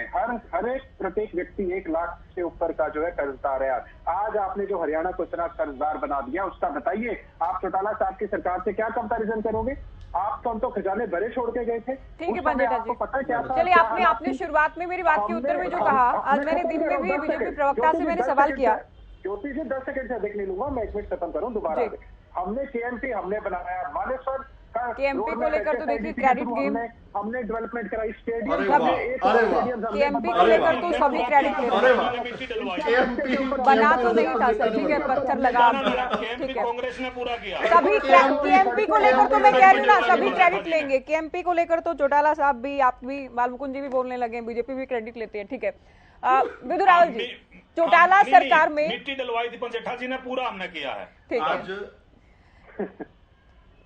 हर एक प्रत्येक व्यक्ति 1 लाख से ऊपर का जो है कर्जदार है। आज आपने जो हरियाणा को इतना कर्जदार बना दिया, उसका बताइए आप चौटाला साहब की सरकार से क्या कंपैरिजन करोगे? आप तो खजाने भरे छोड़ के गए थे। ठीक है पंडिता जी, पता क्या था? चलिए आपने शुरुआत में मेरी बात के उत्तर में जो कहा, आज मैंने दिन में भी बीजेपी प्रवक्ता से मैंने सवाल किया। ज्योति जी 10 सेकंड से अधिक नहीं लूंगा, मैं 1 मिनट खत्म करूं दोबारा। हमने केएमपी हमने बनाया, मानेसर केएमपी को लेकर तो देखिए क्रेडिट गेम हमने डेवलपमेंट कराई, स्टेडियम केएमपी को लेकर तो सभी क्रेडिट लेते, बना तो नहीं था सर, ठीक है, पत्थर लगा दिया, ठीक है, कांग्रेस ने पूरा किया। सभी केएमपी को लेकर तो मैं कह रही हूँ ना, सभी क्रेडिट लेंगे। केएमपी को लेकर तो चौटाला साहब भी, आप भी, बालमुकुंद जी भी बोलने लगे, बीजेपी भी क्रेडिट लेती है, ठीक है। विधु रावल जी, चौटाला सरकार में मिट्टी डलवाई थी 65 जी ने, पूरा हमने किया है, ठीक है,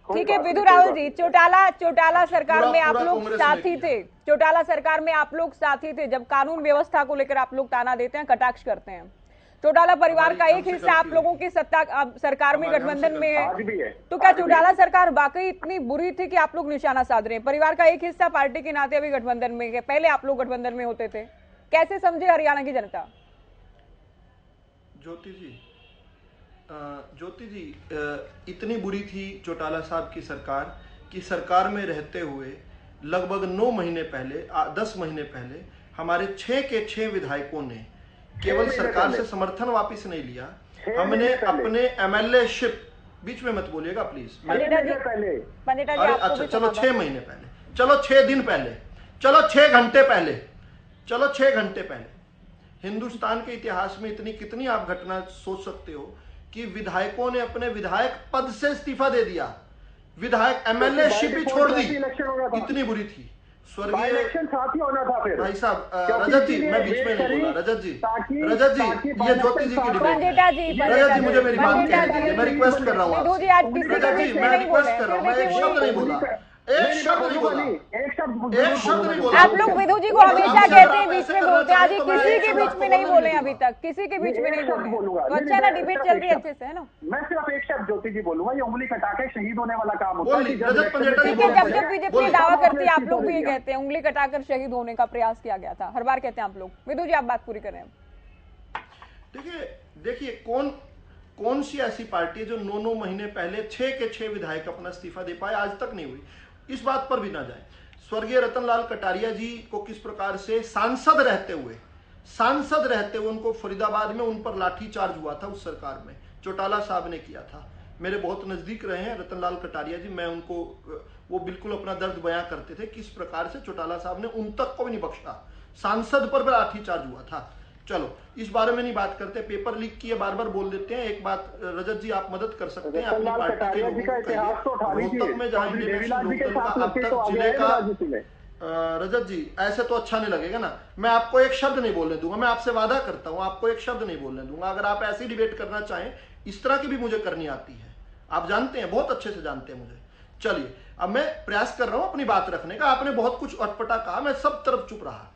ठीक है। विधु रावल जी, चौटाला सरकार में आप लोग साथी थे, चौटाला सरकार में आप लोग साथी थे जब कानून व्यवस्था को लेकर आप लोग ताना देते हैं, कटाक्ष करते हैं। चौटाला परिवार का एक हिस्सा आप लोगों की सत्ता सरकार में गठबंधन में है, तो क्या चौटाला सरकार वाकई इतनी बुरी थी कि आप लोग निशाना साध रहे हैं? परिवार का एक हिस्सा पार्टी के नाते अभी गठबंधन में है, पहले आप लोग गठबंधन में होते थे, कैसे समझे हरियाणा की जनता? ज्योति जी, इतनी बुरी थी चौटाला साहब की सरकार कि सरकार में रहते हुए लगभग 9 महीने पहले, 10 महीने पहले हमारे 6 के 6 विधायकों ने केवल सरकार से समर्थन वापस नहीं लिया, हमने अपने एमएलए शिप, बीच में मत बोलिएगा प्लीज, अच्छा चलो 6 महीने पहले, चलो 6 दिन पहले, चलो 6 घंटे पहले, चलो 6 घंटे पहले, हिंदुस्तान के इतिहास में इतनी कितनी आप घटना सोच सकते हो कि विधायकों ने अपने विधायक पद से इस्तीफा दे दिया, विधायक एमएलए शिप ही छोड़ दी, इतनी बुरी थी। स्वर्गीय भाई साहब, रजत जी, मैं बीच में नहीं बोला, रजत जी, ये ज्योति जी की डिबेट है, रजत जी मुझे मेरी बात कहने दीजिए, मैं रिक्वेस्ट कर रहा हूँ, रजत जी मैं रिक्वेस्ट कर रहा हूँ, मैं एक शब्द नहीं बोला, एक शब्द नहीं बोला, एक शब्द नहीं बोला। आप लोग विधु जी को हमेशा कहते हैं बीच में बोलते हैं, आज किसी के बीच में नहीं बोले, अभी तक किसी के बीच में नहीं बोले, तो अच्छा ना, डिबेट चल रही है अच्छे से, है ना? मैं सिर्फ एक शब्द ज्योति जी बोलूंगा, ये उंगली कटा के शहीद होने वाला काम होता है। ठीक है, जब बीजेपी दावा करती है आप लोग भी ये कहते हैं उंगली कटाकर शहीद होने का प्रयास किया गया था, हर बार कहते हैं आप लोग। विधु जी आप बात पूरी करें। देखिए कौन सी ऐसी पार्टी है जो 9 महीने पहले 6 के 6 विधायक अपना इस्तीफा दे पाए? आज तक नहीं हुई। इस बात पर भी ना जाए, स्वर्गीय रतनलाल कटारिया जी को किस प्रकार से सांसद रहते हुए उनको फरीदाबाद में उन पर लाठीचार्ज हुआ था, उस सरकार में चौटाला साहब ने किया था। मेरे बहुत नजदीक रहे हैं रतनलाल कटारिया जी, मैं उनको, वो बिल्कुल अपना दर्द बयां करते थे किस प्रकार से चौटाला साहब ने उन तक को भी नहीं बख्शा, सांसद पर भी लाठीचार्ज हुआ था। चलो इस बारे में नहीं बात करते, पेपर लीक की बार बार बोल देते हैं। एक बात रजत जी आप मदद कर सकते हैं, अपनी पार्टी के लोगों को कहिए, रोहतक में जहां इंडियन नेशनल लोकदल का अब तक जिले का रजत जी, ऐसे तो अच्छा नहीं लगेगा ना। मैं आपको एक शब्द नहीं बोलने दूंगा, मैं आपसे वादा करता हूं आपको एक शब्द नहीं बोलने दूंगा। अगर आप ऐसी डिबेट करना चाहें, इस तरह की भी मुझे करनी आती है, आप जानते हैं, बहुत अच्छे से जानते हैं मुझे। चलिए, अब मैं प्रयास कर रहा हूं अपनी बात रखने का। आपने बहुत कुछ अटपटा कहा, मैं सब तरफ चुप रहा।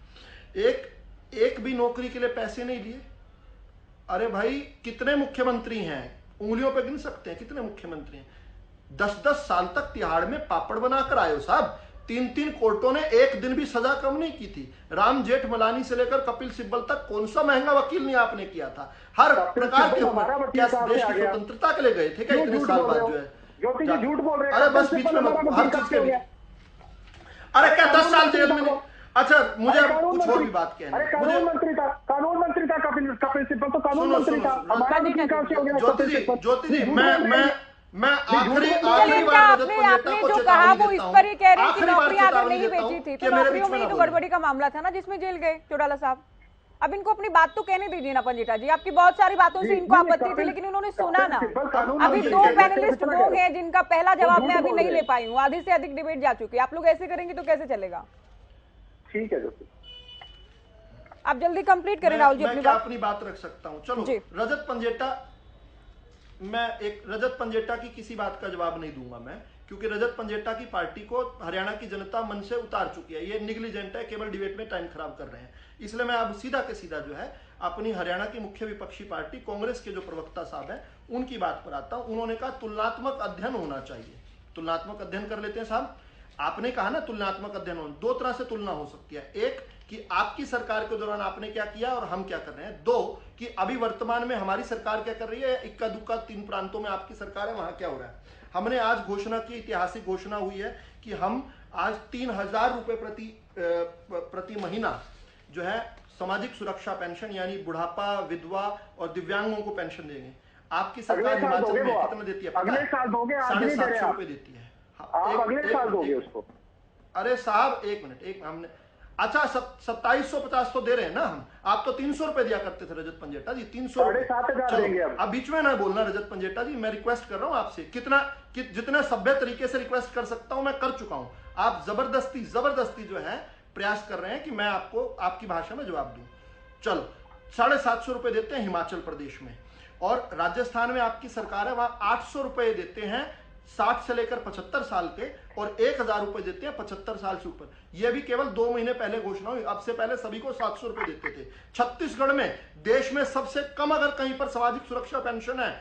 एक भी नौकरी के लिए पैसे नहीं लिए। अरे भाई, कितने मुख्यमंत्री हैं, उंगलियों पे गिन सकते हैं कितने मुख्यमंत्री हैं। 10-10 साल तक तिहाड़ में पापड़ बनाकर आए हो साहब। 3-3 कोर्टों ने एक दिन भी सजा कम नहीं की थी। राम जेठमलानी से लेकर कपिल सिब्बल तक कौन सा महंगा वकील नहीं आपने किया था। हर प्रकार के क्या देश की स्वतंत्रता के लिए गए थे क्या इतने साल बाद जो है? झूठ बोल रहे हैं। अरे बस बीच में हर चीज के लिए, अरे क्या 10 साल जेल में? अच्छा, मुझे अब कुछ और भी बात कहनी है। कानून मंत्री था कपिल सिब्बल, तो कानून मंत्री था। हमारा भी विकास हो गया। ज्योति जी, मैं आखिरी आपने जो कहा वो इस पर ही कह रहे हैं कि नौकरियां अगर नहीं बेची थी तो नौकरियों में ही तो गड़बड़ी का मामला था ना, जिसमें जेल गए चौटाला साहब। अब इनको अपनी बात तो कहने दीजिए ना पंजिटा जी। आपकी बहुत सारी बातों से इनको आपत्ति थी, लेकिन इन्होंने सुना ना। अभी 2 पैनलिस्ट वो हैं जिनका पहला जवाब मैं अभी नहीं ले पाई हूँ। आधी से अधिक डिबेट जा चुकी है। आप लोग ऐसे करेंगे तो कैसे चलेगा? ठीक है, आप जल्दी कंप्लीट करें राहुल जी अपनी बात रख सकता हूँ। चलो, रजत पंजेटा, मैं एक रजत पंजेटा की किसी बात का जवाब नहीं दूंगा मैं, क्योंकि रजत पंजेटा की पार्टी को हरियाणा की जनता मन से उतार चुकी है। ये निग्लिजेंट है, केवल डिबेट में टाइम खराब कर रहे हैं। इसलिए मैं अब सीधा के सीधा जो है अपनी हरियाणा की मुख्य विपक्षी पार्टी कांग्रेस के जो प्रवक्ता साहब हैं उनकी बात पर आता हूं। उन्होंने कहा तुलनात्मक अध्ययन होना चाहिए। तुलनात्मक अध्ययन कर लेते हैं साहब। आपने कहा ना तुलनात्मक अध्ययन होना, 2 तरह से तुलना हो सकती है। एक कि आपकी सरकार के दौरान आपने क्या किया और हम क्या कर रहे हैं। 2 कि अभी वर्तमान में हमारी सरकार क्या कर रही है। इक्का दुक्का 3 प्रांतों में आपकी सरकार है, वहां क्या हो रहा है। हमने आज घोषणा की, ऐतिहासिक घोषणा हुई है कि हम आज 3000 रुपए प्रति महीना जो है सामाजिक सुरक्षा पेंशन, यानी बुढ़ापा, विधवा और दिव्यांगों को पेंशन देंगे। आपकी सरकार हिमाचल में कितना देती है? अगले साल दोगे, 750 रुपए देती है। अगले साल दोगे उसको? अरे साहब, एक मिनट, हमने अच्छा 2750 तो दे रहे हैं ना हम। आप तो 300 रुपए दिया करते थे रजत पंजेटा जी, 300। 7,500 देंगे अब बीच में ना बोलना रजत पंजेटा जी, मैं रिक्वेस्ट कर रहा हूं आपसे। जितने सभ्य तरीके से रिक्वेस्ट कर सकता हूं मैं कर चुका हूं। आप जबरदस्ती जो है प्रयास कर रहे हैं कि मैं आपको आपकी भाषा में जवाब दूं। चलो, 750 रुपए देते हैं हिमाचल प्रदेश में, और राजस्थान में आपकी सरकार है, वहां 800 रुपए देते हैं 60 से लेकर 75 साल के, और 1000 रुपए देते हैं 75 साल से ऊपर। यह भी केवल 2 महीने पहले घोषणा हुई। अब से पहले सभी को 700 रुपए देते थे। छत्तीसगढ़ में देश में सबसे कम अगर कहीं पर सामाजिक सुरक्षा पेंशन है,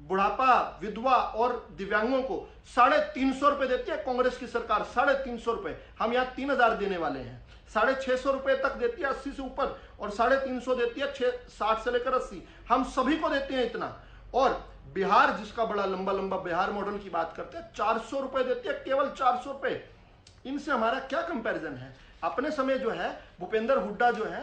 बुढ़ापा, विधवा और दिव्यांगों को 350 रुपए देती है कांग्रेस की सरकार। 350 रुपए। हम यहाँ 3000 देने वाले हैं। 650 रुपए तक देती है 80 से ऊपर, और 350 देती है 60 से लेकर 80। हम सभी को देते हैं इतना। और बिहार, जिसका बड़ा लंबा बिहार मॉडल की बात करते हैं, 400 रुपए देती है, केवल 400 रुपए। इनसे हमारा क्या कंपैरिजन है। अपने समय जो है भूपेंद्र हुड्डा जो है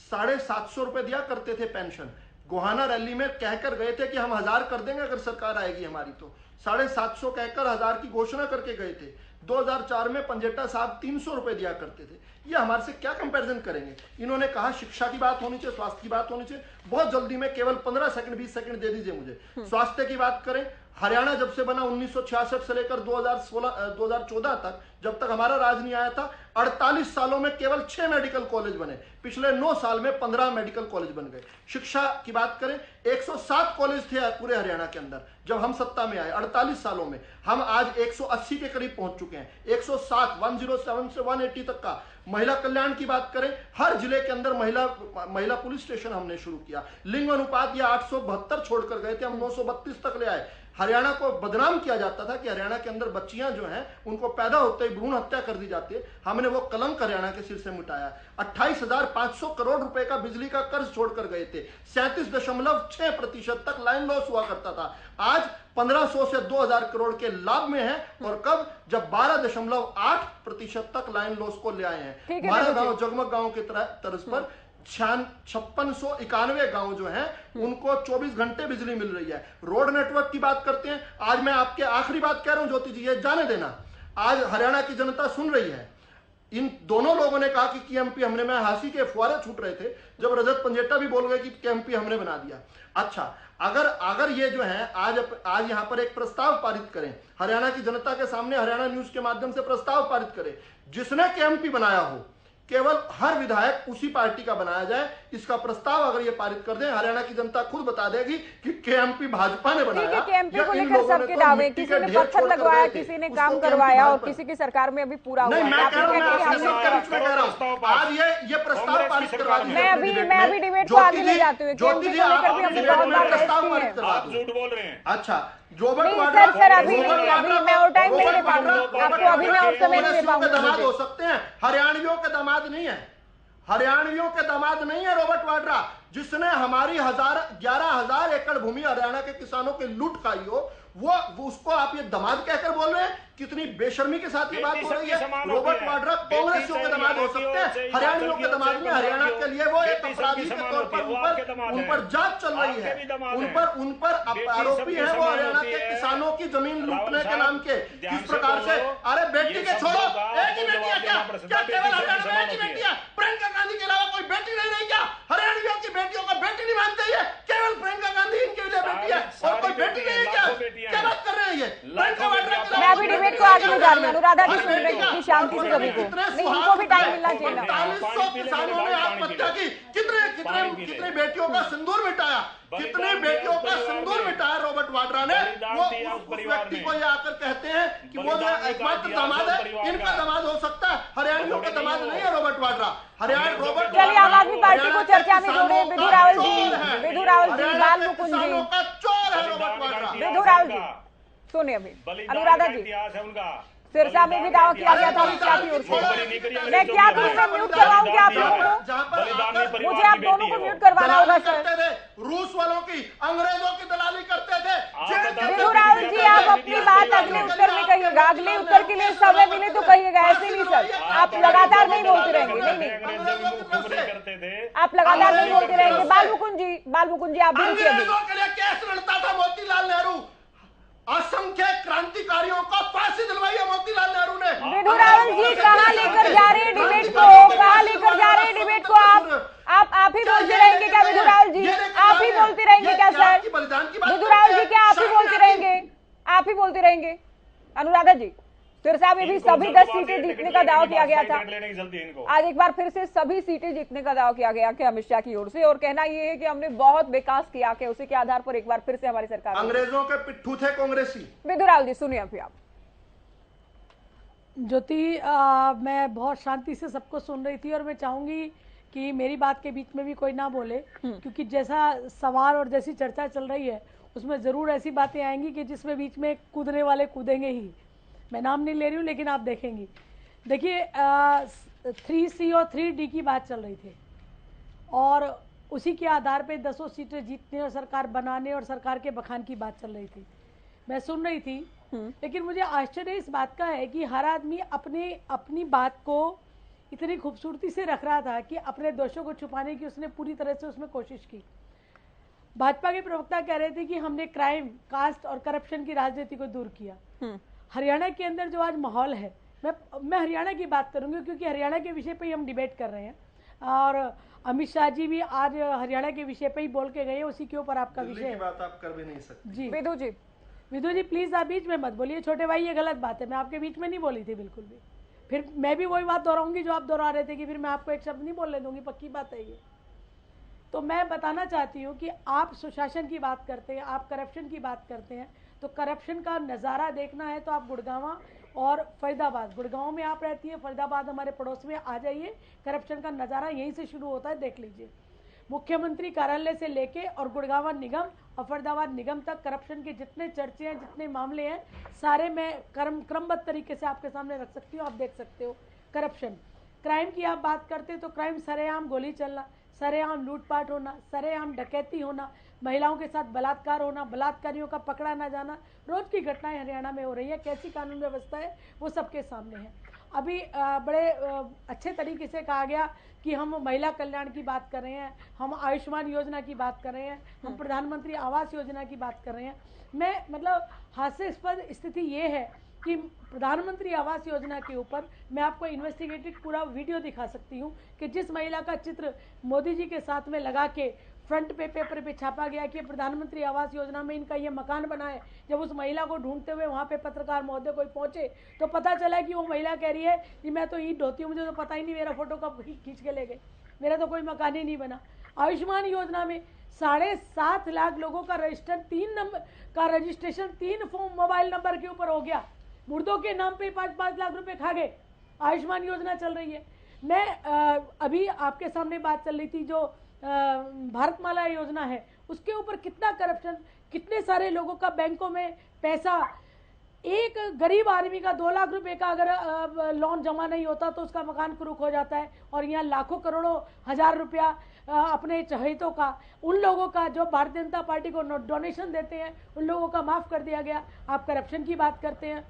750 रुपए दिया करते थे पेंशन। गोहाना रैली में कहकर गए थे कि हम 1000 कर देंगे अगर सरकार आएगी हमारी तो। 750 कहकर 1000 की घोषणा करके गए थे। 2004 में पंजेटा साहब 300 रुपए दिया करते थे। ये हमारे से क्या कंपैरिजन करेंगे। इन्होंने कहा शिक्षा की बात होनी चाहिए, स्वास्थ्य की बात होनी चाहिए। बहुत जल्दी में, केवल 15 सेकंड 20 सेकंड दे दीजिए मुझे। स्वास्थ्य की बात करें, हरियाणा जब से बना 1966 से लेकर 2014 तक, जब तक हमारा राज नहीं आया था, 48 सालों में केवल 6 मेडिकल कॉलेज बने। पिछले 9 साल में 15 मेडिकल कॉलेज बन गए। शिक्षा की बात करें, 107 कॉलेज थे पूरे हरियाणा के अंदर जब हम सत्ता में आए। 48 सालों में हम आज 180 के करीब पहुंच चुके हैं। 107 107 से 180 तक का। महिला कल्याण की बात करें, हर जिले के अंदर महिला पुलिस स्टेशन हमने शुरू किया। लिंग अनुपात या 872 छोड़कर गए थे, हम 932 तक ले आए। हरियाणा को बदनाम किया जाता था कि हरियाणा के अंदर बच्चियां जो हैं उनको पैदा होते ही भ्रूण हत्या कर दी जाती है। हमने वो कलंक हरियाणा के सिर से मिटाया। 28,500 करोड़ रुपए का बिजली का कर्ज छोड़कर गए थे। 37.6% तक लाइन लॉस हुआ करता था। आज 1500 से 2000 करोड़ के लाभ में है, और कब, जब 12.8% तक लाइन लॉस को ले आए हैं। हमारा गांव जगमग गांव की तर्ज पर 5691 गांव जो हैं उनको 24 घंटे बिजली मिल रही है। रोड नेटवर्क की बात करते हैं। आज मैं आपके आखिरी बात कह रहा हूं ज्योति जी, ये जाने देना, आज हरियाणा की जनता सुन रही है। इन दोनों लोगों ने कहा कि केएमपी हमने, मैं हंसी के फुहारे छूट रहे थे जब रजत पंजेटा भी बोल गए कि केएमपी हमने बना दिया। अच्छा, अगर ये जो है आज यहां पर एक प्रस्ताव पारित करें, हरियाणा की जनता के सामने हरियाणा न्यूज के माध्यम से प्रस्ताव पारित करें, जिसने केएमपी बनाया हो केवल हर विधायक उसी पार्टी का बनाया जाए, इसका प्रस्ताव अगर ये पारित कर दें, हरियाणा की जनता खुद बता देगी कि केएमपी भाजपा ने बनाया। केएमपी को लेकर सबके दावे, किसी ने पत्थर लगवाया, किसी ने काम करवाया और किसी की सरकार में अभी पूरा हुआ। नहीं, मैं कह रहा हूँ आज ये प्रस्ताव पारित करवा दीजिए। मैं अभी डिबेट को आगे ले जाती हूँ। केएमपी को लेकर भी हमने बहुत बार प्रस्ताव पारित करवा आप झूठ बोल रहे हैं। अच्छा, रॉबर्ट सर वाड्रा, अभी मैं और टाइम नहीं दे पाऊंगी आपको, अभी मैं और समय नहीं दे पाऊंगी। दामाद हो सकते हैं, हरियाणवियों के दामाद नहीं है, हरियाणवियों के दामाद नहीं है रॉबर्ट वाड्रा, जिसने हमारी 11,000 एकड़ भूमि हरियाणा के किसानों की लूट खाई हो, वो उसको आप ये दामाद कहकर बोल रहे हैं। कितनी बेशर्मी के साथ ये बात हो रही है। रॉबर्ट वाड्रा कांग्रेसियों के दामाद हो सकते हैं, हरियाणवियों के दामाद नहीं। हरियाणा के लिए वो एक अपराधी के तौर पर उन पर जांच चल रही है, उन पर आरोपी है वो हरियाणा के किसानों की जमीन लूटने के नाम के। किस प्रकार से, अरे बेटी के छोड़ो, एक ही बेटी है क्या केवल हरियाणा में एक ही बेटी है? प्रियंका गांधी के अलावा कोई बेटी नहीं क्या? हरियाणवियों की बेटियों को बेटी नहीं मानते ये, केवल प्रियंका गांधी इनके लिए बेटी है और कोई बेटी नहीं है क्या? क्या बात कर रहे हैं ये? प्रियंका वाड्रा मैं अभी डिबेट को आगे ले जा रही हूँ। अनुराधा जी सुन रही थी शांति से सभी को, नहीं इनको भी टाइम मिलना चाहिए। 4500 किसानों ने आत्महत्या की, कितने बेटियों का सिंदूर मिटाया, कितने बेटियों का सिंदूर मिटाया रॉबर्ट वाड्रा ने। वो उस व्यक्ति को ये आकर कहते हैं कि वो जो एकमात्र दामाद है, इनका दामाद हो सकता है, हरियाणवियों का दामाद नहीं है रॉबर्ट वाड्रा। चलिए आम आदमी पार्टी को चर्चा में जोड़े। विधु रावल जी, बाल मुकुंद जी, चोर है रॉबर्ट वाड्रा। विधु रावल जी सुनिए अभी। अनुराधा जी, सिरसा में भी दावा किया गया था अमित शाह की ओर से। मैं क्या करूं, मैं म्यूट करवाऊं क्या आप लोगों को? मुझे आप दोनों को म्यूट करवाना होगा सर। रूस वालों की, अंग्रेजों की दलाली करते थे। विधु रावल जी, आप अपनी बात अगले उत्तर में कहिएगा, अगले उत्तर के लिए समय मिले तो कहिएगा, ऐसे नहीं सर आप लगातार नहीं बोलते रहेंगे। नहीं आप लगातार नहीं बोलते रहेंगे। बाल मुकुंद जी आप भी रुकिए। अंग्रेजों के लिए केस लड़ता था मोतीलाल नेहरू, असंख्य क्रांतिकारियों को फांसी दिलवाई है मोतीलाल नेहरू ने। विधु रावल जी कहाँ लेकर जा रहे हैं डिबेट को? कहाँ लेकर जा रहे हैं डिबेट को? आप ही बोलते रहेंगे क्या विधु रावल जी? आप ही बोलते रहेंगे क्या सर? विधु रावल जी क्या आप ही बोलते रहेंगे? आप ही बोलते रहेंगे? अनुराधा जी, सिरसा में भी सभी 10 सीटें जीतने का दावा किया गया था। आज एक बार फिर से सभी सीटें जीतने का दावा किया गया कि अमित शाह की ओर से, और कहना यह है कि हमने बहुत विकास किया कि उसी के आधार पर एक बार फिर से हमारी सरकार। अंग्रेजों के पिट्ठू थे कांग्रेसी। विधु रावल जी सुनिए अभी आप। ज्योति, मैं बहुत शांति से सबको सुन रही थी और मैं चाहूंगी कि मेरी बात के बीच में भी कोई ना बोले, क्योंकि जैसा सवाल और जैसी चर्चा चल रही है उसमें जरूर ऐसी बातें आएंगी कि जिसमें बीच में कूदने वाले कूदेंगे ही। मैं नाम नहीं ले रही हूँ लेकिन आप देखेंगी। देखिए 3C और 3D की बात चल रही थी और उसी के आधार पे 10 सीटें जीतने और सरकार बनाने और सरकार के बखान की बात चल रही थी। मैं सुन रही थी, लेकिन मुझे आश्चर्य इस बात का है कि हर आदमी अपनी बात को इतनी खूबसूरती से रख रहा था कि अपने दोषों को छुपाने की उसने पूरी तरह से उसमें कोशिश की। भाजपा के प्रवक्ता कह रहे थे कि हमने क्राइम, कास्ट और करप्शन की राजनीति को दूर किया। हरियाणा के अंदर जो आज माहौल है, मैं हरियाणा की बात करूंगी क्योंकि हरियाणा के विषय पे ही हम डिबेट कर रहे हैं और अमित शाह जी भी आज हरियाणा के विषय पे ही बोल के गए, उसी के ऊपर आपका विषय है। बात आप कर भी नहीं सकते। जी विधु जी प्लीज आप बीच में मत बोलिए। छोटे भाई ये गलत बात है, मैं आपके बीच में नहीं बोली थी बिल्कुल भी। फिर मैं भी वही बात दोहराऊंगी जो आप दोहरा रहे थे कि फिर मैं आपको एक शब्द नहीं बोलने दूंगी, पक्की बात है ये। तो मैं बताना चाहती हूँ कि आप सुशासन की बात करते हैं, आप करप्शन की बात करते हैं, तो करप्शन का नज़ारा देखना है तो आप गुड़गांव और फरीदाबाद, गुड़गांव में आप रहती हैं, फरीदाबाद हमारे पड़ोस में, आ जाइए। करप्शन का नज़ारा यहीं से शुरू होता है, देख लीजिए। मुख्यमंत्री कार्यालय से लेके और गुड़गांव निगम और फरीदाबाद निगम तक करप्शन के जितने चर्चे हैं, जितने मामले हैं, सारे मैं क्रमबद्ध तरीके से आपके सामने रख सकती हूँ, आप देख सकते हो। करप्शन, क्राइम की आप बात करते हैं तो क्राइम सरेआम गोली चलना, सरेआम लूटपाट होना, सरेआम डकैती होना, महिलाओं के साथ बलात्कार होना, बलात्कारियों का पकड़ा ना जाना, रोज की घटनाएं हरियाणा में हो रही है। कैसी कानून व्यवस्था है वो सबके सामने है। अभी बड़े अच्छे तरीके से कहा गया कि हम महिला कल्याण की बात कर रहे हैं, हम आयुष्मान योजना की बात कर रहे हैं, हम प्रधानमंत्री आवास योजना की बात कर रहे हैं। मैं मतलब हास्यास्पद स्थिति ये है कि प्रधानमंत्री आवास योजना के ऊपर मैं आपको इन्वेस्टिगेटिव पूरा वीडियो दिखा सकती हूँ कि जिस महिला का चित्र मोदी जी के साथ में लगा के फ्रंट पे पेपर पे छापा गया कि प्रधानमंत्री आवास योजना में इनका ये मकान बना है। जब उस महिला को ढूंढते हुए वहाँ पे पत्रकार महोदय कोई पहुंचे तो पता चला कि वो महिला कह रही है कि मैं तो ईंट ढोती हूँ, मुझे तो पता ही नहीं मेरा फोटो कब खींच के ले गए, मेरा तो कोई मकान ही नहीं बना। आयुष्मान योजना में 7.5 लाख लोगों का रजिस्टर 3 नंबर का रजिस्ट्रेशन 3 मोबाइल नंबर के ऊपर हो गया। मुर्दों के नाम पे 5-5 लाख रुपए खा गए। आयुष्मान योजना चल रही है। मैं अभी आपके सामने बात चल रही थी जो भारतमाला योजना है, उसके ऊपर कितना करप्शन, कितने सारे लोगों का बैंकों में पैसा, एक गरीब आदमी का 2 लाख रुपए का अगर लोन जमा नहीं होता तो उसका मकान कुरुक हो जाता है। और यहाँ लाखों करोड़ों हजार रुपया अपने चहेतों का, उन लोगों का जो भारतीय जनता पार्टी को डोनेशन देते हैं, उन लोगों का माफ कर दिया गया। आप करप्शन की बात करते हैं,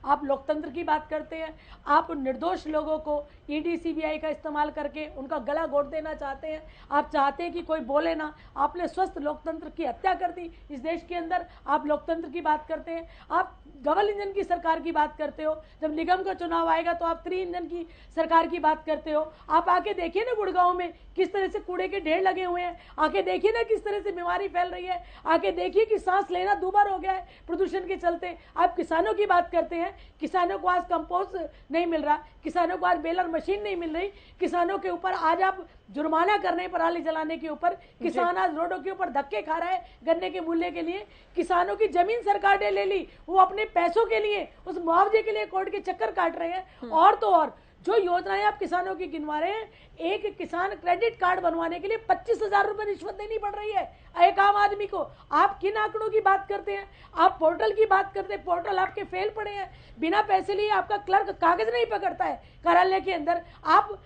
आप लोकतंत्र की बात करते हैं, आप निर्दोष लोगों को ईडी सीबीआई का इस्तेमाल करके उनका गला घोट देना चाहते हैं। आप चाहते हैं कि कोई बोले ना। आपने स्वस्थ लोकतंत्र की हत्या कर दी इस देश के अंदर। आप लोकतंत्र की बात करते हैं, आप डबल इंजन की सरकार की बात करते हो। जब निगम का चुनाव आएगा तो आप 3 इंजन की सरकार की बात करते हो। आप आके देखिए ना गुड़गांव में किस तरह से कूड़े के ढेर लगे हुए हैं, आके देखिए ना किस तरह से बीमारी फैल रही है, आके देखिए कि सांस लेना दूभर हो गया है प्रदूषण के चलते। आप किसानों की बात करते हैं, किसानों को आज कंपोस्ट नहीं मिल रहा, किसानों को आज बेलर मशीन नहीं मिल रही, किसानों के ऊपर आज आप जुर्माना करने पराली जलाने के ऊपर, किसान आज रोडों के ऊपर धक्के खा रहा है गन्ने के मूल्य के लिए। किसानों की जमीन सरकार ने ले ली, वो अपने पैसों के लिए, उस मुआवजे के लिए कोर्ट के चक्कर काट रहे हैं। और तो और जो योजनाएं आप किसानों की गिनवा रहे हैं, एक किसान क्रेडिट कार्ड बनवाने के लिए 25,000 रुपए रिश्वत देनी पड़ रही है एक आम आदमी को। आप किन आंकड़ों की बात करते हैं? आप पोर्टल की बात करते हैं, पोर्टल आपके फेल पड़े हैं। बिना पैसे लिए आपका क्लर्क कागज नहीं पकड़ता है कार्यालय के अंदर। आप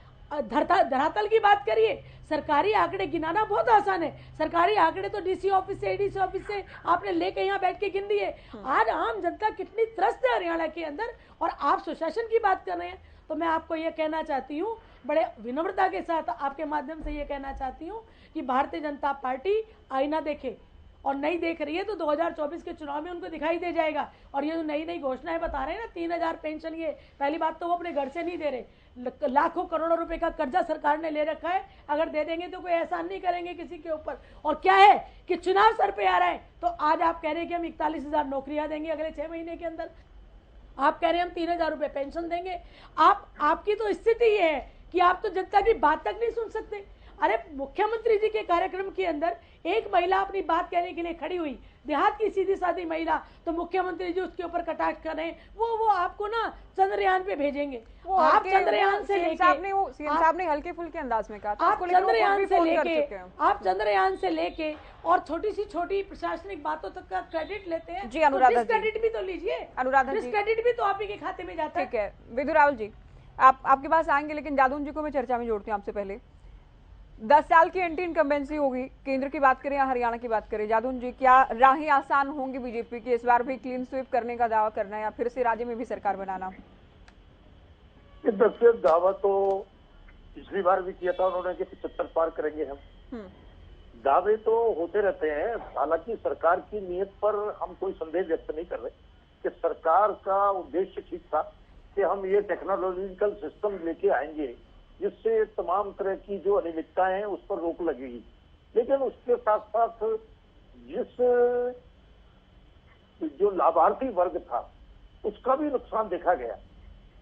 धरातल की बात करिए। सरकारी आंकड़े गिनाना बहुत आसान है, सरकारी आंकड़े तो डीसी ऑफिस से, एडीसी ऑफिस से आपने लेके यहाँ बैठ के गिन दिए। आज आम जनता कितनी त्रस्त है हरियाणा के अंदर, और आप सुशासन की बात कर रहे हैं। तो मैं आपको ये कहना चाहती हूँ, बड़े विनम्रता के साथ आपके माध्यम से ये कहना चाहती हूँ कि भारतीय जनता पार्टी आईना देखे, और नहीं देख रही है तो 2024 के चुनाव में उनको दिखाई दे जाएगा। और ये जो नई नई घोषणाएं बता रहे हैं ना, 3,000 पेंशन, ये पहली बात तो वो अपने घर से नहीं दे रहे, लाखों करोड़ों रुपए का कर्जा सरकार ने ले रखा है। अगर दे देंगे तो कोई एहसान नहीं करेंगे किसी के ऊपर। और क्या है कि चुनाव सर पे आ रहा है, तो आज आप कह रहे हैं कि हम 41,000 नौकरियां देंगे अगले 6 महीने के अंदर। आप कह रहे हैं हम 3,000 रुपए पेंशन देंगे। आपकी तो स्थिति ये है कि आप तो जनता की बात तक नहीं सुन सकते। अरे मुख्यमंत्री जी के कार्यक्रम के अंदर एक महिला अपनी बात कहने के लिए खड़ी हुई, देहात की सीधी सादी महिला, तो मुख्यमंत्री जी उसके ऊपर कटाक्ष कर रहे हैं। वो आपको ना चंद्रयान पे भेजेंगे। आप चंद्रयान से लेके, सीएम साहब ने हल्के फुल्के अंदाज में कहा, आप चंद्रयान से लेके और छोटी सी छोटी प्रशासनिक बातों तक का क्रेडिट लेते हैं। जी अनुराधा जी, क्रेडिट भी तो लीजिए। अनुराधा जी, क्रेडिट भी तो आप ही के खाते में जाता है। ठीक है विधु रावल जी, आपके पास आएंगे, लेकिन जादून जी को मैं चर्चा में जोड़ती हूँ आपसे पहले। 10 साल की एंटी इनकम्बेंसी होगी, केंद्र की बात करें या हरियाणा की बात करें, जादून जी क्या राहें आसान होंगी बीजेपी की इस बार भी क्लीन स्वीप करने का दावा करना या फिर से राज्य में भी सरकार बनाना? 10 दावा तो पिछली बार भी किया था उन्होंने कि 75 पार करेंगे हम। दावे तो होते रहते हैं। हालांकि सरकार की नीयत पर हम कोई संदेह व्यक्त नहीं कर रहे कि सरकार का उद्देश्य ठीक था कि हम ये टेक्नोलॉजिकल सिस्टम लेके आएंगे जिससे तमाम तरह की जो अनियमितताएं हैं उस पर रोक लगेगी। लेकिन उसके साथ साथ जिस जो लाभार्थी वर्ग था उसका भी नुकसान देखा गया।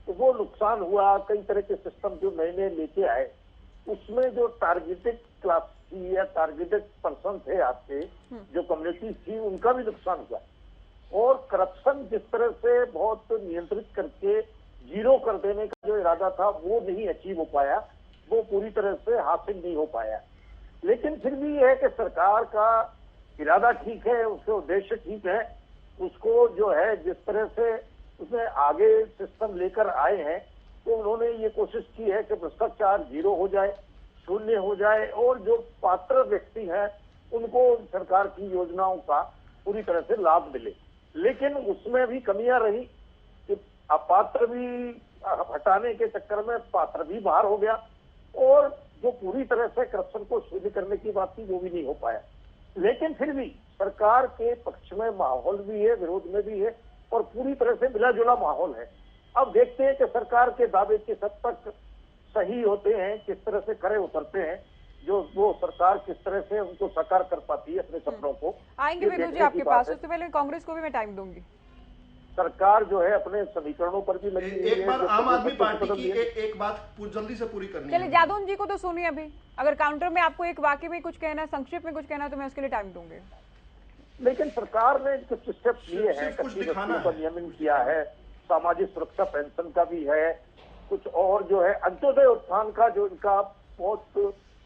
तो वो नुकसान हुआ, कई तरह के सिस्टम जो नए नए लेके आए उसमें जो टारगेटेड क्लास थी या टारगेटेड पर्सन थे आपके, जो कम्युनिटी थी, उनका भी नुकसान हुआ। और करप्शन जिस तरह से बहुत नियंत्रित करके जीरो कर देने का जो इरादा था वो नहीं अचीव हो पाया, वो पूरी तरह से हासिल नहीं हो पाया। लेकिन फिर भी यह है कि सरकार का इरादा ठीक है, उसके उद्देश्य ठीक है। उसको जो है जिस तरह से उसमें आगे सिस्टम लेकर आए हैं, तो उन्होंने ये कोशिश की है कि भ्रष्टाचार जीरो हो जाए, शून्य हो जाए, और जो पात्र व्यक्ति हैं उनको सरकार की योजनाओं का पूरी तरह से लाभ मिले। लेकिन उसमें भी कमियां रही कि अपात्र भी हटाने के चक्कर में पात्र भी बाहर हो गया, और जो पूरी तरह से करप्शन को शून्य करने की बात थी वो भी नहीं हो पाया। लेकिन फिर भी सरकार के पक्ष में माहौल भी है, विरोध में भी है, और पूरी तरह से मिला जुला माहौल है। अब देखते हैं कि सरकार के दावे किस हद तक सही होते हैं, किस तरह से खरे उतरते हैं, जो वो सरकार किस तरह से उनको साकार कर पाती है अपने सपनों को। आएंगे विदु जी आपके पास, उससे पहले कांग्रेस को भी मैं टाइम दूंगी। सरकार जो है अपने समीकरणों पर भी लगी हुई है। एक बार आम आदमी पार्टी की एक बात जल्दी से पूरी करनी है। चलिए जादौन जी को तो सुनिए अभी, अगर काउंटर में आपको एक वाक्य में कुछ कहना है, संक्षिप्त में कुछ कहना है, तो मैं उसके लिए टाइम दूंगी। लेकिन सरकार ने कुछ स्टेप लिए हैं, कच्ची बस्तियों का नियमन किया है, सामाजिक सुरक्षा पेंशन का भी है, कुछ और जो है अंत्योदय उत्थान का जो इनका बहुत